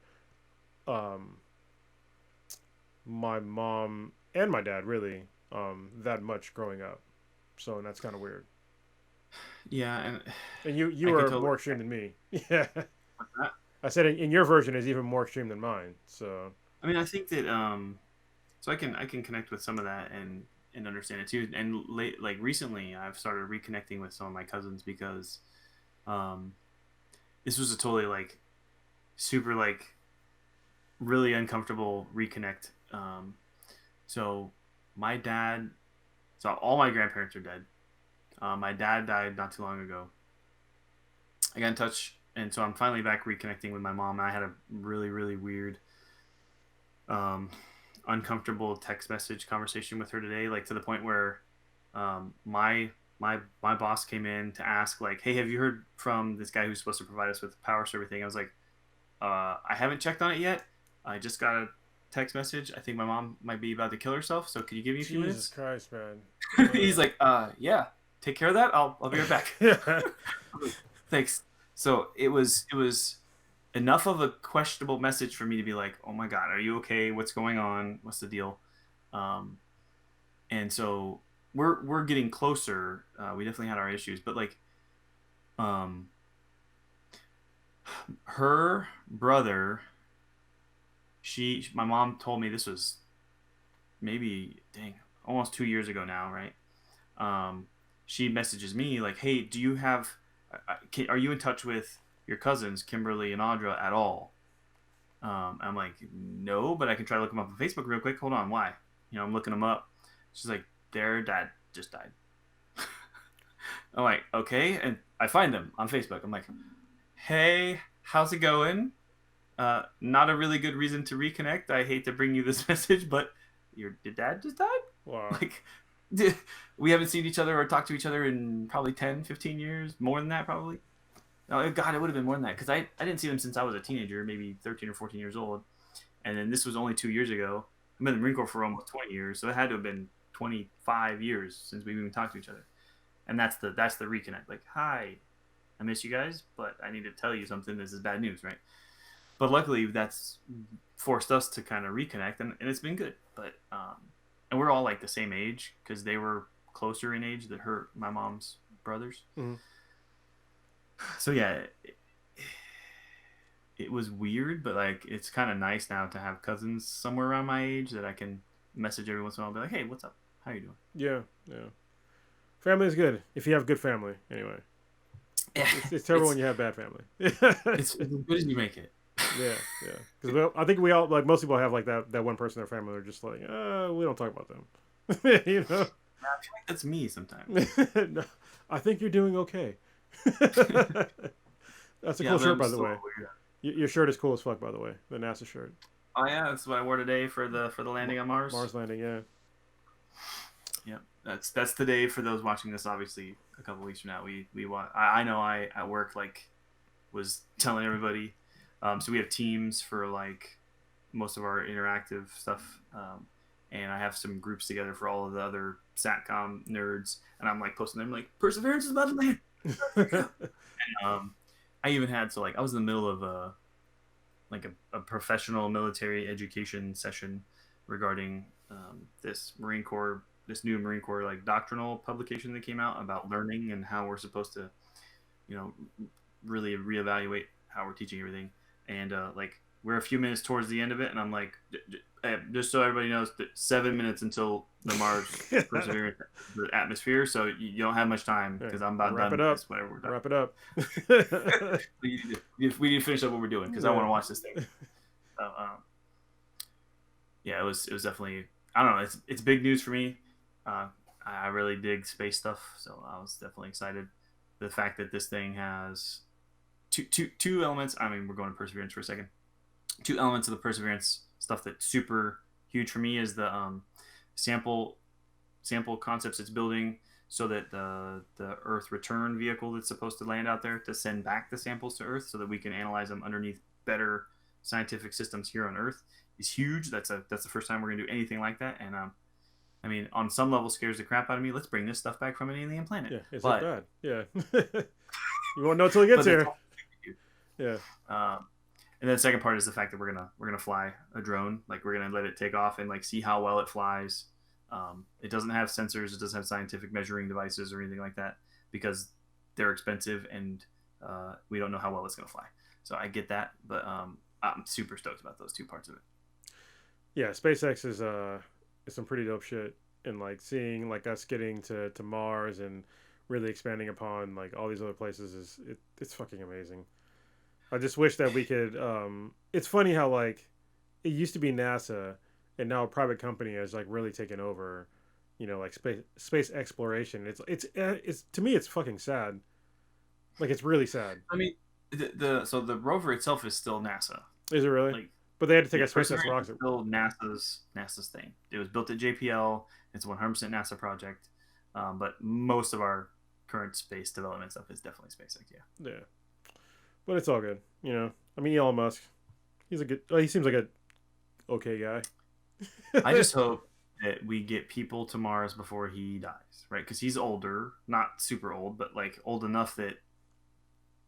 um, my mom and my dad really that much growing up, so and that's kind of weird. Yeah, And you I were could totally. more extreme than me. Yeah, What's that? I said in your version is even more extreme than mine. So I mean, I think that so I can connect with some of that and understand it too. And late like recently, I've started reconnecting with some of my cousins because um, this was a totally like super like really uncomfortable reconnect. So my dad, so all my grandparents are dead. My dad died not too long ago. I got in touch, and so I'm finally back reconnecting with my mom. I had a really really weird um, uncomfortable text message conversation with her today, like to the point where my boss came in to ask, like, "Hey, have you heard from this guy who's supposed to provide us with power so everything?" I was like, "I haven't checked on it yet. I just got a text message. I think my mom might be about to kill herself. So could you give me a few Jesus minutes?" Christ, man. He's like, "Yeah, take care of that. I'll be right back." Yeah. Thanks. So it was enough of a questionable message for me to be like, "Oh my God, are you okay? What's going on? What's the deal?" Um, and so we're getting closer. We definitely had our issues, but like, um, her brother, my mom told me this was maybe dang almost 2 years ago now, right? She messages me like, "Hey, do you have? Are you in touch with your cousins, Kimberly and Audra, at all?" I'm like, "No, but I can try to look them up on Facebook real quick. Hold on, why?" I'm looking them up. She's like, "Their dad just died." I'm like, "Okay," and I find them on Facebook. I'm like, "Hey, how's it going? Not a really good reason to reconnect. I hate to bring you this message, but your dad just died?" Wow. Like, we haven't seen each other or talked to each other in probably 10, 15 years, more than that probably. Oh God, it would have been more than that because I didn't see them since I was a teenager, maybe 13 or 14 years old, and then this was only 2 years ago. I've been in the Marine Corps for almost 20 years, so it had to have been 25 years since we even talked to each other, and that's the reconnect. Like, hi, I miss you guys, but I need to tell you something. This is bad news, right? But luckily, that's forced us to kind of reconnect, and it's been good. But and we're all like the same age because they were closer in age than my mom's brothers. Mm-hmm. So yeah, it was weird, but like it's kind of nice now to have cousins somewhere around my age that I can message every once in a while and be like, hey, what's up? How you doing? Yeah, yeah. Family is good if you have good family. Anyway, Yeah, it's terrible when you have bad family. it's as good as you make it. Yeah, yeah. Because I think we all like most people have like that one person in their family. They're just like, we don't talk about them. You know. I feel like that's me sometimes. No, I think you're doing okay. That's a cool shirt, by the way. Your shirt is cool as fuck, by the way. The NASA shirt. Oh yeah, that's what I wore today for the landing on Mars. Mars landing, yeah. Yeah, that's the day for those watching this. Obviously, a couple weeks from now, we want. I know I at work like was telling everybody. So we have teams for like most of our interactive stuff, and I have some groups together for all of the other satcom nerds, and I'm like posting them like Perseverance is about to land. And, I even had I was in the middle of a professional military education session regarding this new Marine Corps like doctrinal publication that came out about learning and how we're supposed to, really reevaluate how we're teaching everything. And like we're a few minutes towards the end of it, and I'm like, just so everybody knows, that 7 minutes until the Mars Perseverance the atmosphere, so you don't have much time because I'm about wrap done it up. with this, whatever we're done. Wrap it up. we need to finish up what we're doing because I want to watch this thing. So, yeah, it was definitely, I don't know, it's big news for me. I really dig space stuff, so I was definitely excited. The fact that this thing has two elements. I mean, we're going to Perseverance for a second. Two elements of the Perseverance stuff that's super huge for me is the sample concepts it's building, so that the Earth return vehicle that's supposed to land out there to send back the samples to Earth so that we can analyze them underneath better scientific systems here on Earth is huge. That's the first time we're gonna do anything like that, and I mean, on some level, scares the crap out of me. Let's bring this stuff back from an alien planet. Yeah, it's not bad. Yeah, you won't know until it gets here. Yeah. And then the second part is the fact that we're gonna fly a drone. Like we're gonna let it take off and like see how well it flies. It doesn't have sensors. It doesn't have scientific measuring devices or anything like that because they're expensive and we don't know how well it's gonna fly. So I get that, but I'm super stoked about those two parts of it. Yeah, SpaceX is some pretty dope shit, and like seeing like us getting to Mars and really expanding upon like all these other places it's fucking amazing. I just wish that we could. It's funny how like it used to be NASA, and now a private company has like really taken over. Like space exploration. It's to me it's fucking sad. Like it's really sad. I mean, the rover itself is still NASA. Is it really? Like, but they had to take a SpaceX rocket. Still NASA's thing. It was built at JPL. It's a 100% NASA project. But most of our current space development stuff is definitely SpaceX. Yeah. Yeah. But it's all good, I mean, Elon Musk, he seems like a okay guy. I just hope that we get people to Mars before he dies, right? Because he's older, not super old, but like old enough that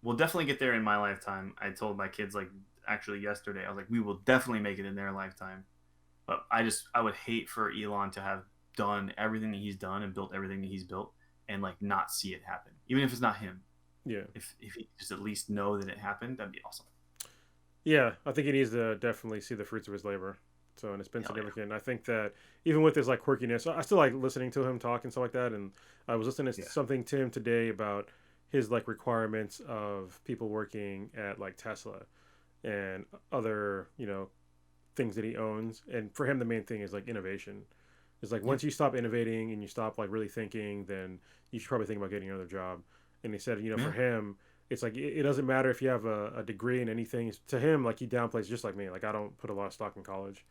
we'll definitely get there in my lifetime. I told my kids like actually yesterday, I was like, we will definitely make it in their lifetime. But I would hate for Elon to have done everything that he's done and built everything that he's built and like not see it happen, even if it's not him. Yeah. If he just at least know that it happened, that'd be awesome. Yeah, I think he needs to definitely see the fruits of his labor. So, and it's been significant. Yeah. I think that even with his like quirkiness, I still like listening to him talk and stuff like that. And I was listening to something to him today about his like requirements of people working at like Tesla and other, things that he owns. And for him, the main thing is like innovation. It's like once you stop innovating and you stop like really thinking, then you should probably think about getting another job. And he said, for him, it's like it doesn't matter if you have a degree in anything. To him, like he downplays just like me. Like I don't put a lot of stock in college.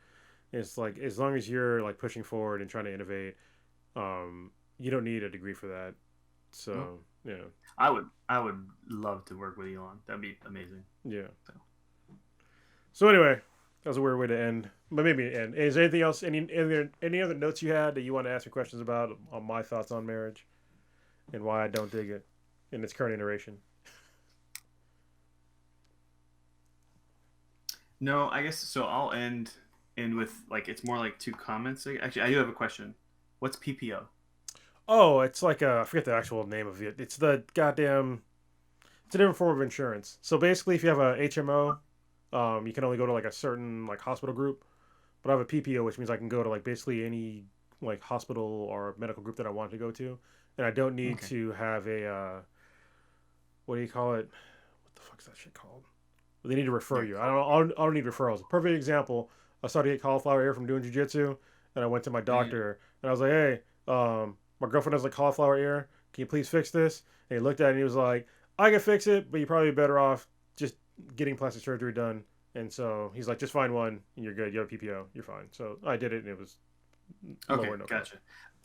It's like as long as you're like pushing forward and trying to innovate, you don't need a degree for that. So yeah, I would love to work with Elon. That'd be amazing. Yeah. So anyway, that was a weird way to end, but maybe end. Is there anything else? Any other notes you had that you want to ask me questions about on my thoughts on marriage and why I don't dig it in its current iteration? No, I guess so. I'll end with like it's more like two comments. Actually, I do have a question. What's PPO? Oh, it's like I forget the actual name of it. It's the goddamn. It's a different form of insurance. So basically, if you have a HMO, you can only go to like a certain like hospital group. But I have a PPO, which means I can go to like basically any like hospital or medical group that I want to go to, and I don't need Okay. to have a what do you call it? What the fuck's that shit called? They need to refer Your you. co- I don't need referrals. Perfect example. I started to get cauliflower ear from doing jujitsu, and I went to my Yeah. doctor, and I was like, "Hey, my girlfriend has like cauliflower ear. Can you please fix this?" And he looked at it and he was like, "I can fix it, but you're probably better off just getting plastic surgery done." And so he's like, "Just find one, and you're good. You have a PPO. You're fine." So I did it, and it was Okay, lower no cost. gotcha.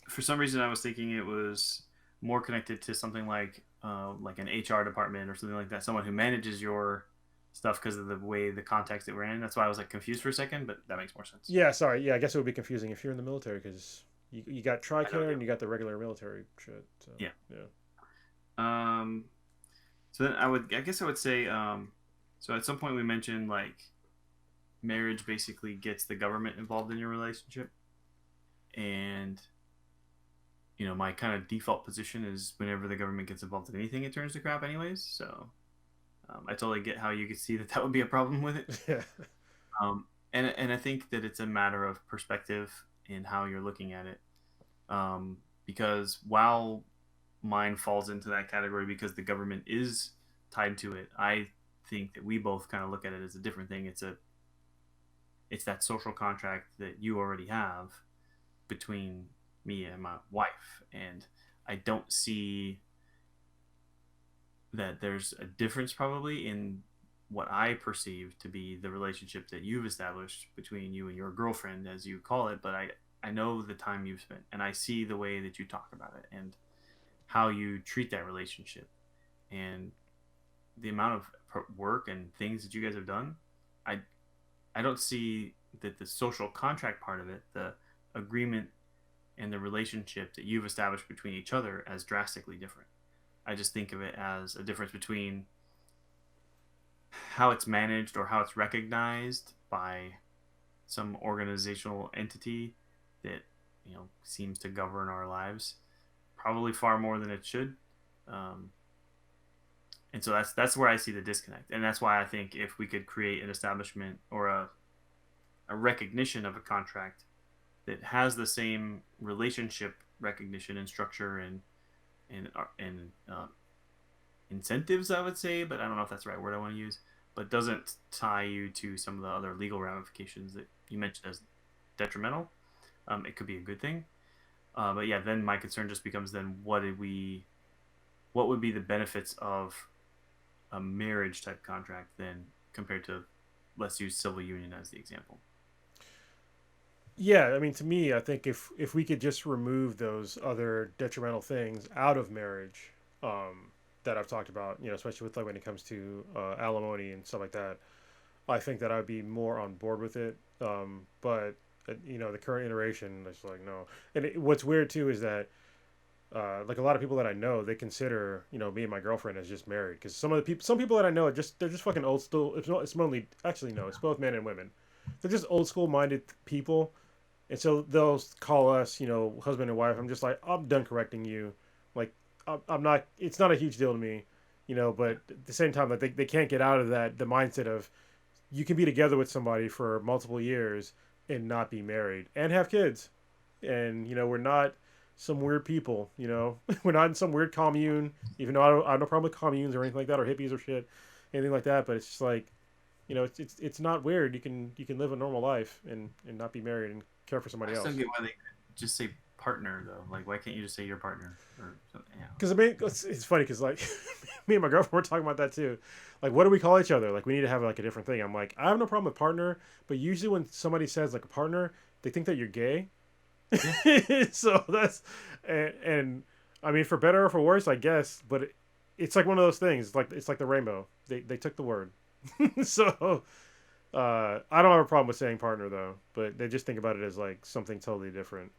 For some reason, I was thinking it was more connected to something like an HR department or something like that. Someone who manages your stuff because of the way the context that we're in. That's why I was like confused for a second, but that makes more sense. Yeah, sorry. Yeah, I guess it would be confusing if you're in the military because you got I know. TRICARE and you got the regular military shit. So Yeah. yeah. Um. So then I guess I would say, so at some point we mentioned like marriage basically gets the government involved in your relationship, and my kind of default position is whenever the government gets involved in anything, it turns to crap anyways. So I totally get how you could see that that would be a problem with it. Yeah. And I think that it's a matter of perspective in how you're looking at it. Because while mine falls into that category because the government is tied to it, I think that we both kind of look at it as a different thing. It's that social contract that you already have between me and my wife, and I don't see that there's a difference probably in what I perceive to be the relationship that you've established between you and your girlfriend, as you call it. But I know the time you've spent, and I see the way that you talk about it and how you treat that relationship, and the amount of work and things that you guys have done. I I don't see that the social contract part of it, the agreement and the relationship that you've established between each other, as drastically different. I just think of it as a difference between how it's managed or how it's recognized by some organizational entity that seems to govern our lives, probably far more than it should. Um, and so that's where I see the disconnect, and that's why I think if we could create an establishment or a recognition of a contract that has the same relationship recognition and structure and incentives, I would say, but I don't know if that's the right word I want to use, but doesn't tie you to some of the other legal ramifications that you mentioned as detrimental. It could be a good thing. But yeah, then my concern just becomes then what would be the benefits of a marriage type contract then compared to, let's use civil union as the example. Yeah, I mean, to me, I think if we could just remove those other detrimental things out of marriage, that I've talked about, especially with like when it comes to alimony and stuff like that, I think that I'd be more on board with it. But the current iteration, it's like no. And what's weird too is that like a lot of people that I know, they consider me and my girlfriend as just married because some people that I know they're just fucking old school. It's mainly actually no, it's both men and women. They're just old school minded people, and so they'll call us, husband and wife. I'm just like, I'm done correcting you. Like, I'm not. It's not a huge deal to me, But at the same time, like they can't get out of the mindset of you can be together with somebody for multiple years and not be married and have kids, and we're not some weird people. We're not in some weird commune. Even though I have no problem with communes or anything like that or hippies or shit, anything like that. But it's just like it's not weird. You can live a normal life and not be married and care for I somebody just don't else. get why they just say partner though. Like, why can't you just say your partner or something? Yeah. Because I mean, it's funny because like me and my girlfriend were talking about that too. Like, what do we call each other? Like, we need to have like a different thing. I'm like, I have no problem with partner, but usually when somebody says like a partner, they think that you're gay. Yeah. So that's and I mean, for better or for worse, I guess. But it's like one of those things. It's like the rainbow. They took the word. So I don't have a problem with saying partner though, but they just think about it as like something totally different.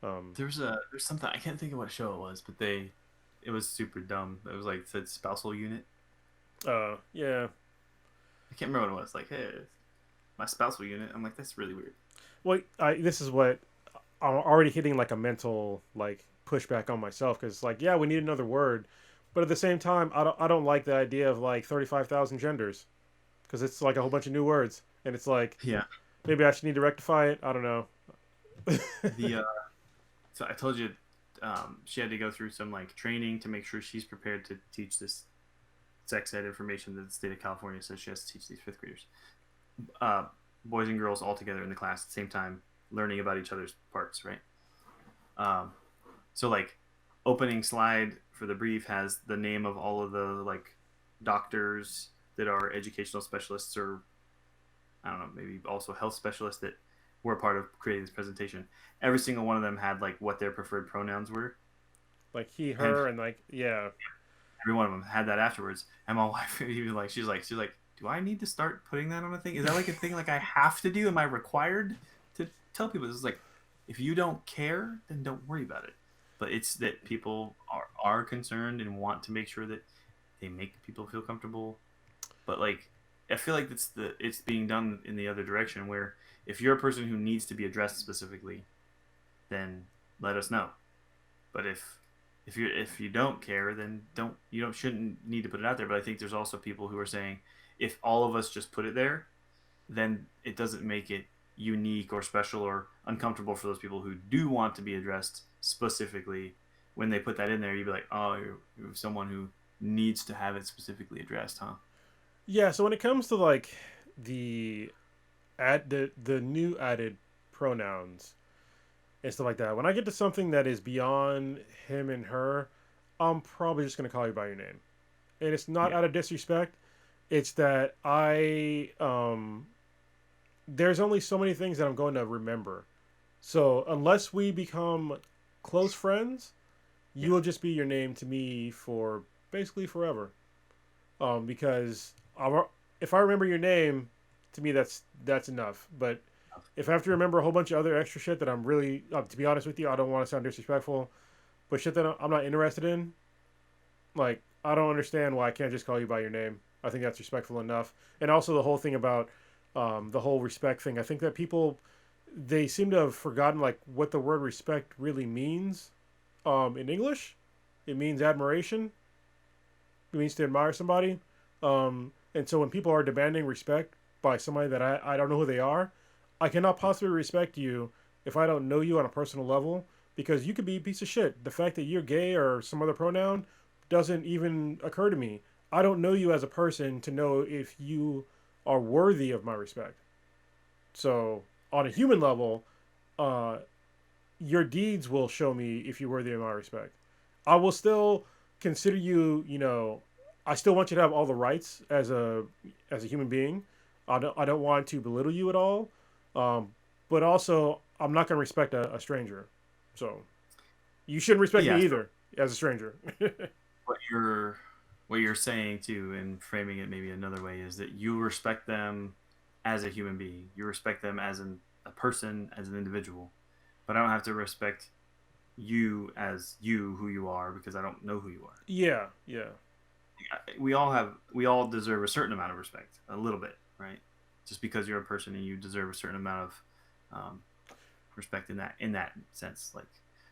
Um, There's something I can't think of what show it was, but it was super dumb. It was like it said spousal unit. yeah, I can't remember what it was. Like, hey, my spousal unit. I'm like, that's really weird. Well, this is what I'm already hitting like a mental like pushback on myself because like yeah we need another word, but at the same time I don't like the idea of like 35,000 genders because it's like a whole bunch of new words and it's like Yeah. maybe I should need to rectify it. I don't know. The so I told you, she had to go through some like training to make sure she's prepared to teach this sex ed information that the state of California says she has to teach these fifth graders, uh, boys and girls all together in the class at the same time, learning about each other's parts, right? Um, so like, opening slide for the brief has the name of all of the like doctors that are educational specialists, or I don't know, maybe also health specialists that were a part of creating this presentation. Every single one of them had like what their preferred pronouns were, Like he and her and like yeah every one of them had that afterwards. And my wife, even like, she's like, do I need to start putting that on a thing? Is that like a thing like I have to do? Am I required to tell people this? Is like, if you don't care, then don't worry about it. But it's that people are concerned and want to make sure that they make people feel comfortable. But like, I feel like it's being done in the other direction, where if you're a person who needs to be addressed specifically, then let us know. But if you don't care, then you don't shouldn't need to put it out there. But I think there's also people who are saying, if all of us just put it there, then it doesn't make it unique or special or uncomfortable for those people who do want to be addressed specifically. When they put that in there, you'd be like, oh, you're someone who needs to have it specifically addressed, huh? yeah. So when it comes to like the new added pronouns and stuff like that, when I get to something that is beyond him and her, I'm probably just gonna call you by your name, and it's not Yeah. out of disrespect. It's that there's only so many things that I'm going to remember. So unless we become close friends, Yeah. you will just be your name to me for basically forever. Because if I remember your name, to me that's enough. But if I have to remember a whole bunch of other extra shit that I'm really, to be honest with you, I don't want to sound disrespectful, but shit that I'm not interested in, like I don't understand why I can't just call you by your name. I think that's respectful enough. And also the whole thing about the whole respect thing. I think that people they seem to have forgotten like what the word respect really means. In English, it means admiration. It means to admire somebody. And so when people are demanding respect by somebody that I don't know who they are, I cannot possibly respect you if I don't know you on a personal level because you could be a piece of shit. The fact that you're gay or some other pronoun doesn't even occur to me. I don't know you as a person to know if you are worthy of my respect. So on a human level, uh, your deeds will show me if you're worthy of my respect. I will still consider you, I still want you to have all the rights as a human being. I don't want to belittle you at all, but also I'm not going to respect a stranger. So you shouldn't respect Yeah. me So either as a stranger. what you're what you're saying too, and framing it maybe another way, is that you respect them as a human being. You respect them as a person, as an individual. But I don't have to respect you as you who you are because I don't know who you are. Yeah, yeah, We all deserve a certain amount of respect, a little bit, right? Just because you're a person and you deserve a certain amount of um, respect in that sense. Like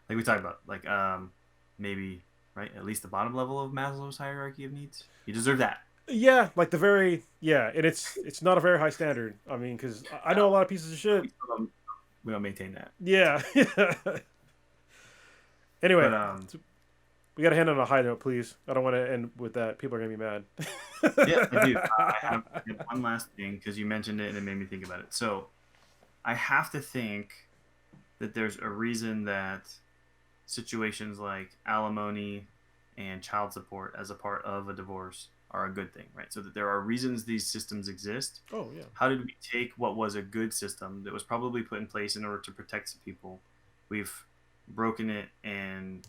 we talked about, like maybe, right, at least the bottom level of Maslow's hierarchy of needs. You deserve that. yeah. Like the very yeah, and it's not a very high standard. I mean, because I know a lot of pieces of shit. We still don't, we don't maintain that. Yeah. Anyway, But we got to end on a high note, please. I don't want to end with that. People are gonna be mad. yeah, I do. I have one last thing because you mentioned it and it made me think about it. So I have to think that there's a reason that situations like alimony and child support as a part of a divorce are a good thing, right? So that there are reasons these systems exist. Oh yeah. How did we take what was a good system that was probably put in place in order to protect some people? We've broken it and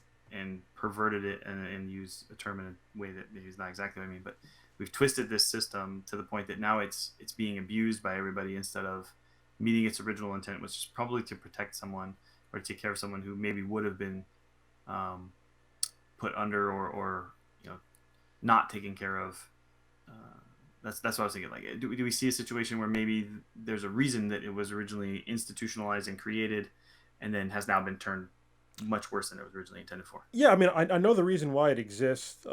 perverted it and use a term in a way that maybe is not exactly what I mean, but we've twisted this system to the point that now it's being abused by everybody instead of meeting its original intent, which is probably to protect someone or take care of someone who maybe would have been um, put under or not taken care of uh, That's what I was thinking. Like, do we see a situation where maybe there's a reason that it was originally institutionalized and created, and then has now been turned much worse than it was originally intended for? Yeah, I mean, I know the reason why it exists,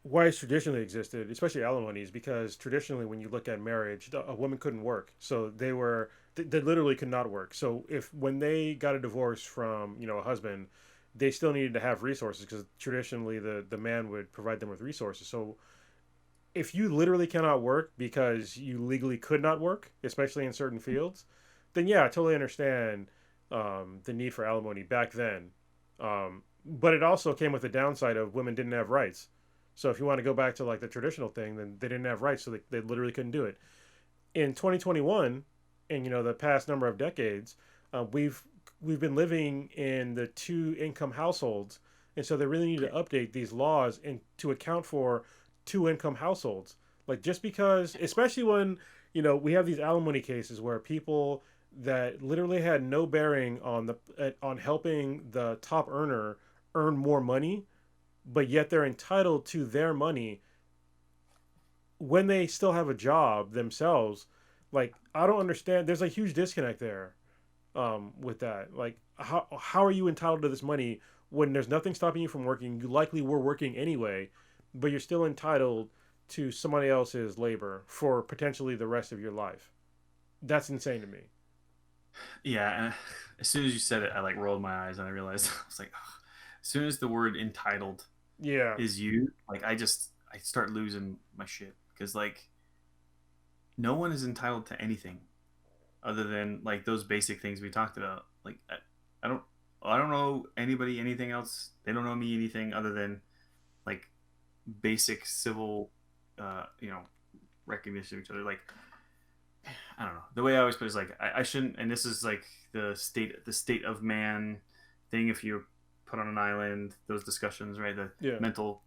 why it's traditionally existed, especially alimony, is because traditionally, when you look at marriage, a woman couldn't work, so they literally could not work. So if when they got a divorce from a husband, they still needed to have resources because traditionally the man would provide them with resources. So if you literally cannot work because you legally could not work, especially in certain fields, then yeah, I totally understand the need for alimony back then. But it also came with the downside of women didn't have rights. So if you want to go back to like the traditional thing, then they didn't have rights, so they literally couldn't do it. In 2021, and the past number of decades, we've been living in the two income households, and so they really need to update these laws and to account for two income households. Like just because, especially when we have these alimony cases where people that literally had no bearing on on helping the top earner earn more money, but yet they're entitled to their money when they still have a job themselves. Like I don't understand. There's a huge disconnect there with that. Like how are you entitled to this money when there's nothing stopping you from working? You likely were working anyway, but you're still entitled to somebody else's labor for potentially the rest of your life. That's insane to me. Yeah, and as soon as you said it, I like rolled my eyes and I realized I was like, ugh. As soon as the word entitled Yeah. is used, like I start losing my shit because like no one is entitled to anything other than like those basic things we talked about. Like I don't I don't know anybody anything else. They don't know me anything other than like basic civil, you know, recognition of each other. Like I don't know. The way I always put it is like I shouldn't. And this is like the state of man thing. If you're put on an island, those discussions, right? The Yeah. mental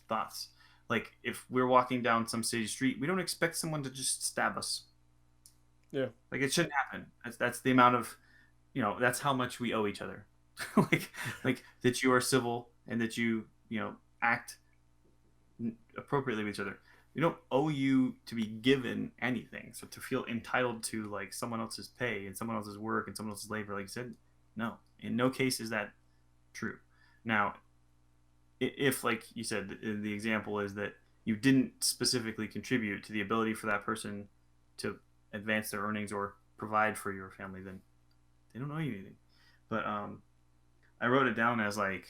thoughts. Like if we're walking down some city street, we don't expect someone to just stab us. Yeah. Like it shouldn't happen. That's the amount of, that's how much we owe each other. like like that you are civil and that you act appropriately with each other. We don't owe you to be given anything. So to feel entitled to like someone else's pay and someone else's work and someone else's labor, like you said, no. In no case is that true. Now, if like you said, the example is that you didn't specifically contribute to the ability for that person to advance their earnings or provide for your family, then they don't owe you anything. But I wrote it down as like,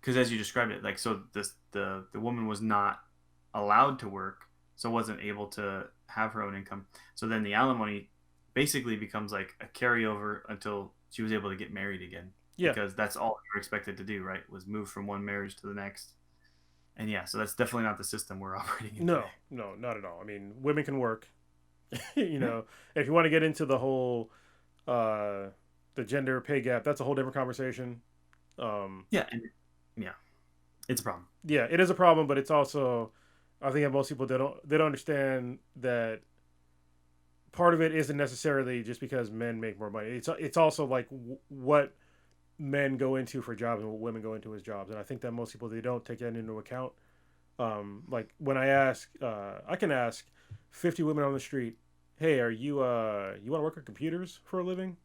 because as you described it, like so the woman was not allowed to work, so wasn't able to have her own income. So then the alimony basically becomes like a carryover until she was able to get married again, Yeah. because that's all you were expected to do, right? Was move from one marriage to the next. And yeah, so that's definitely not the system we're operating in No, today. no, not at all. I mean, women can work. Yeah, If you want to get into the whole uh the gender pay gap, that's a whole different conversation. Um yeah, and yeah, it's a problem. yeah, it is a problem, but it's also I think that most people they don't understand that part of it isn't necessarily just because men make more money. It's also like what men go into for jobs and what women go into as jobs, and I think that most people they don't take that into account. Like when I can ask 50 women on the street, "Hey, are you want to work on computers for a living?"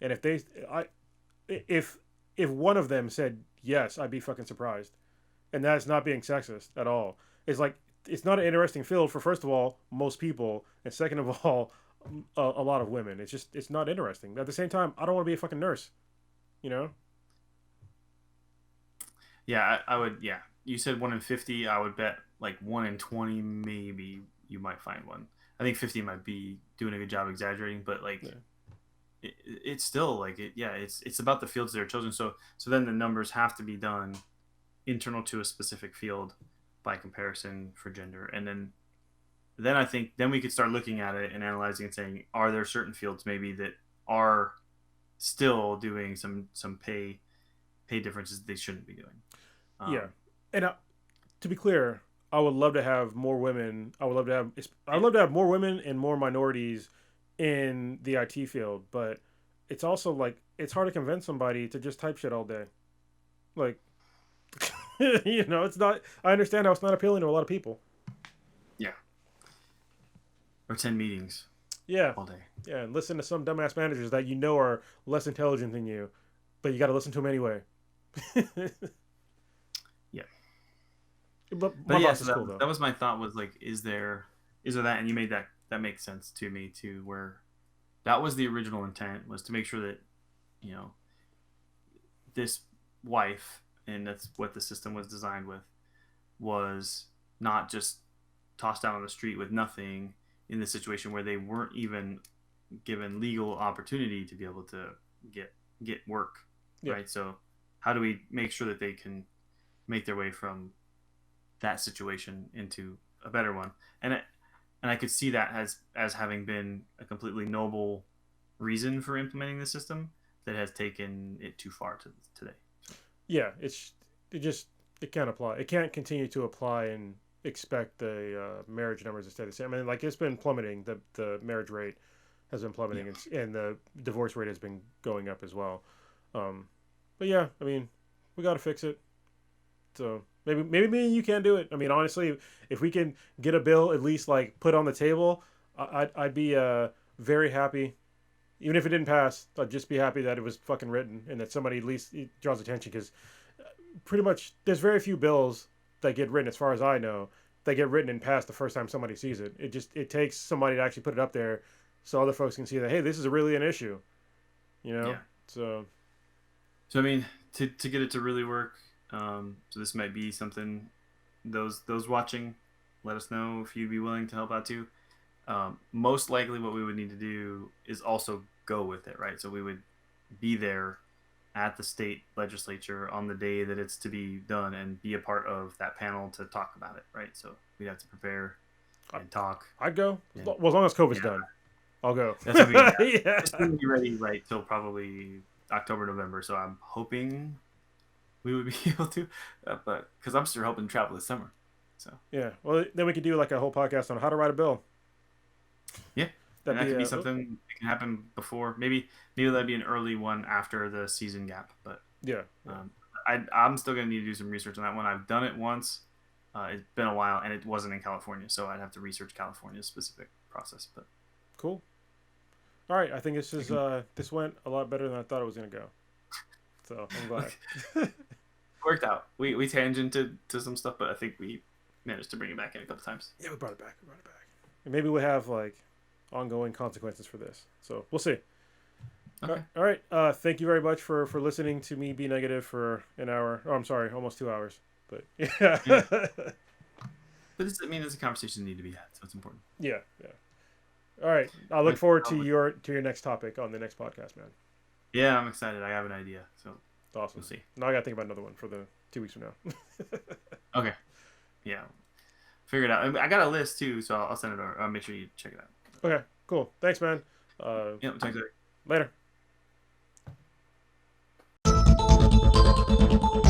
And if if one of them said yes, I'd be fucking surprised. And that's not being sexist at all. It's like it's not an interesting field for first of all most people, and second of all, a lot of women. It's not interesting. At the same time, I don't want to be a fucking nurse. You know? Yeah, I would. Yeah, you said 1 in 50. I would bet like 1 in 20, maybe you might find one. I think 50 might be doing a good job exaggerating, but like Yeah. it's still like it. Yeah, it's about the fields that are chosen. So then the numbers have to be done internal to a specific field by comparison for gender, and then I think then we could start looking at it and analyzing and saying, are there certain fields maybe that are still doing some pay differences that they shouldn't be doing? Yeah. Um, And to be clear, I would love to have more women. I'd love to have more women and more minorities in the IT field, but it's also like it's hard to convince somebody to just type shit all day. Like it's not I understand how it's not appealing to a lot of people. or 10 meetings Yeah, all day. yeah, and listen to some dumbass managers that you know are less intelligent than you, but you got to listen to them anyway. Yeah. But my But yeah, boss so is cool though. that was my thought, was like, is there that? And you made that makes sense to me too, where that was the original intent, was to make sure that, you know, this wife, and that's what the system was designed with, was not just tossed out on the street with nothing, in the situation where they weren't even given legal opportunity to be able to get work, Yeah. right? So how do we make sure that they can make their way from that situation into a better one? And I could see that as having been a completely noble reason for implementing the system that has taken it too far to today. So, Yeah, it can't apply. It can't continue to apply and expect the marriage numbers to stay the same. I mean, like it's been plummeting. The marriage rate has been plummeting, and the divorce rate has been going up as well. Um, but yeah, I mean, we got to fix it. So maybe me and you can do it. I mean, honestly, if we can get a bill at least like put on the table, I'd be very happy. Even if it didn't pass, I'd just be happy that it was fucking written and that somebody at least draws attention, because pretty much there's very few bills that get written, as far as I know, that get written and passed the first time somebody sees it. It takes somebody to actually put it up there so other folks can see that, hey, this is really an issue. You know? yeah. So I mean, to get it to really work, so this might be something, those watching, let us know if you'd be willing to help out too. Most likely what we would need to do is also go with it, right? So we would be there at the state legislature on the day that it's to be done and be a part of that panel to talk about it, right? So we'd have to prepare and talk. I'd go. And, Well, as long as COVID's yeah. done, I'll go. That's what we got. Yeah. It's going to be ready, right, till probably October, November. So I'm hoping we would be able to, but because I'm still hoping to travel this summer. So Yeah. Well, then we could do like a whole podcast on how to write a bill. yeah, and that could be uh, something that can happen before. Maybe that'd be an early one after the season gap. But Yeah. I'm still gonna need to do some research on that one. I've done it once. It's been a while, and it wasn't in California, so I'd have to research California's specific process. But Cool. All right. I think this went a lot better than I thought it was gonna go. So I'm glad. worked out. We tangented to some stuff, but I think we managed to bring it back in a couple times. Yeah, we brought it back. And maybe we'll have like ongoing consequences for this. So we'll see. Okay. All right. Thank you very much for listening to me be negative for an hour. Oh, I'm sorry, almost 2 hours. But yeah. But it's a conversation that need to be had, so it's important. Yeah. All right. I look forward to your next topic on the next podcast, man. Yeah, I'm excited. I have an idea, so Awesome. we'll see. Now I got to think about another one for the 2 weeks from now. Okay. Yeah. Figure it out. I got a list too, so I'll send it over. I'll make sure you check it out. Okay. Cool. Thanks, man. Yeah, talk to you later. Later.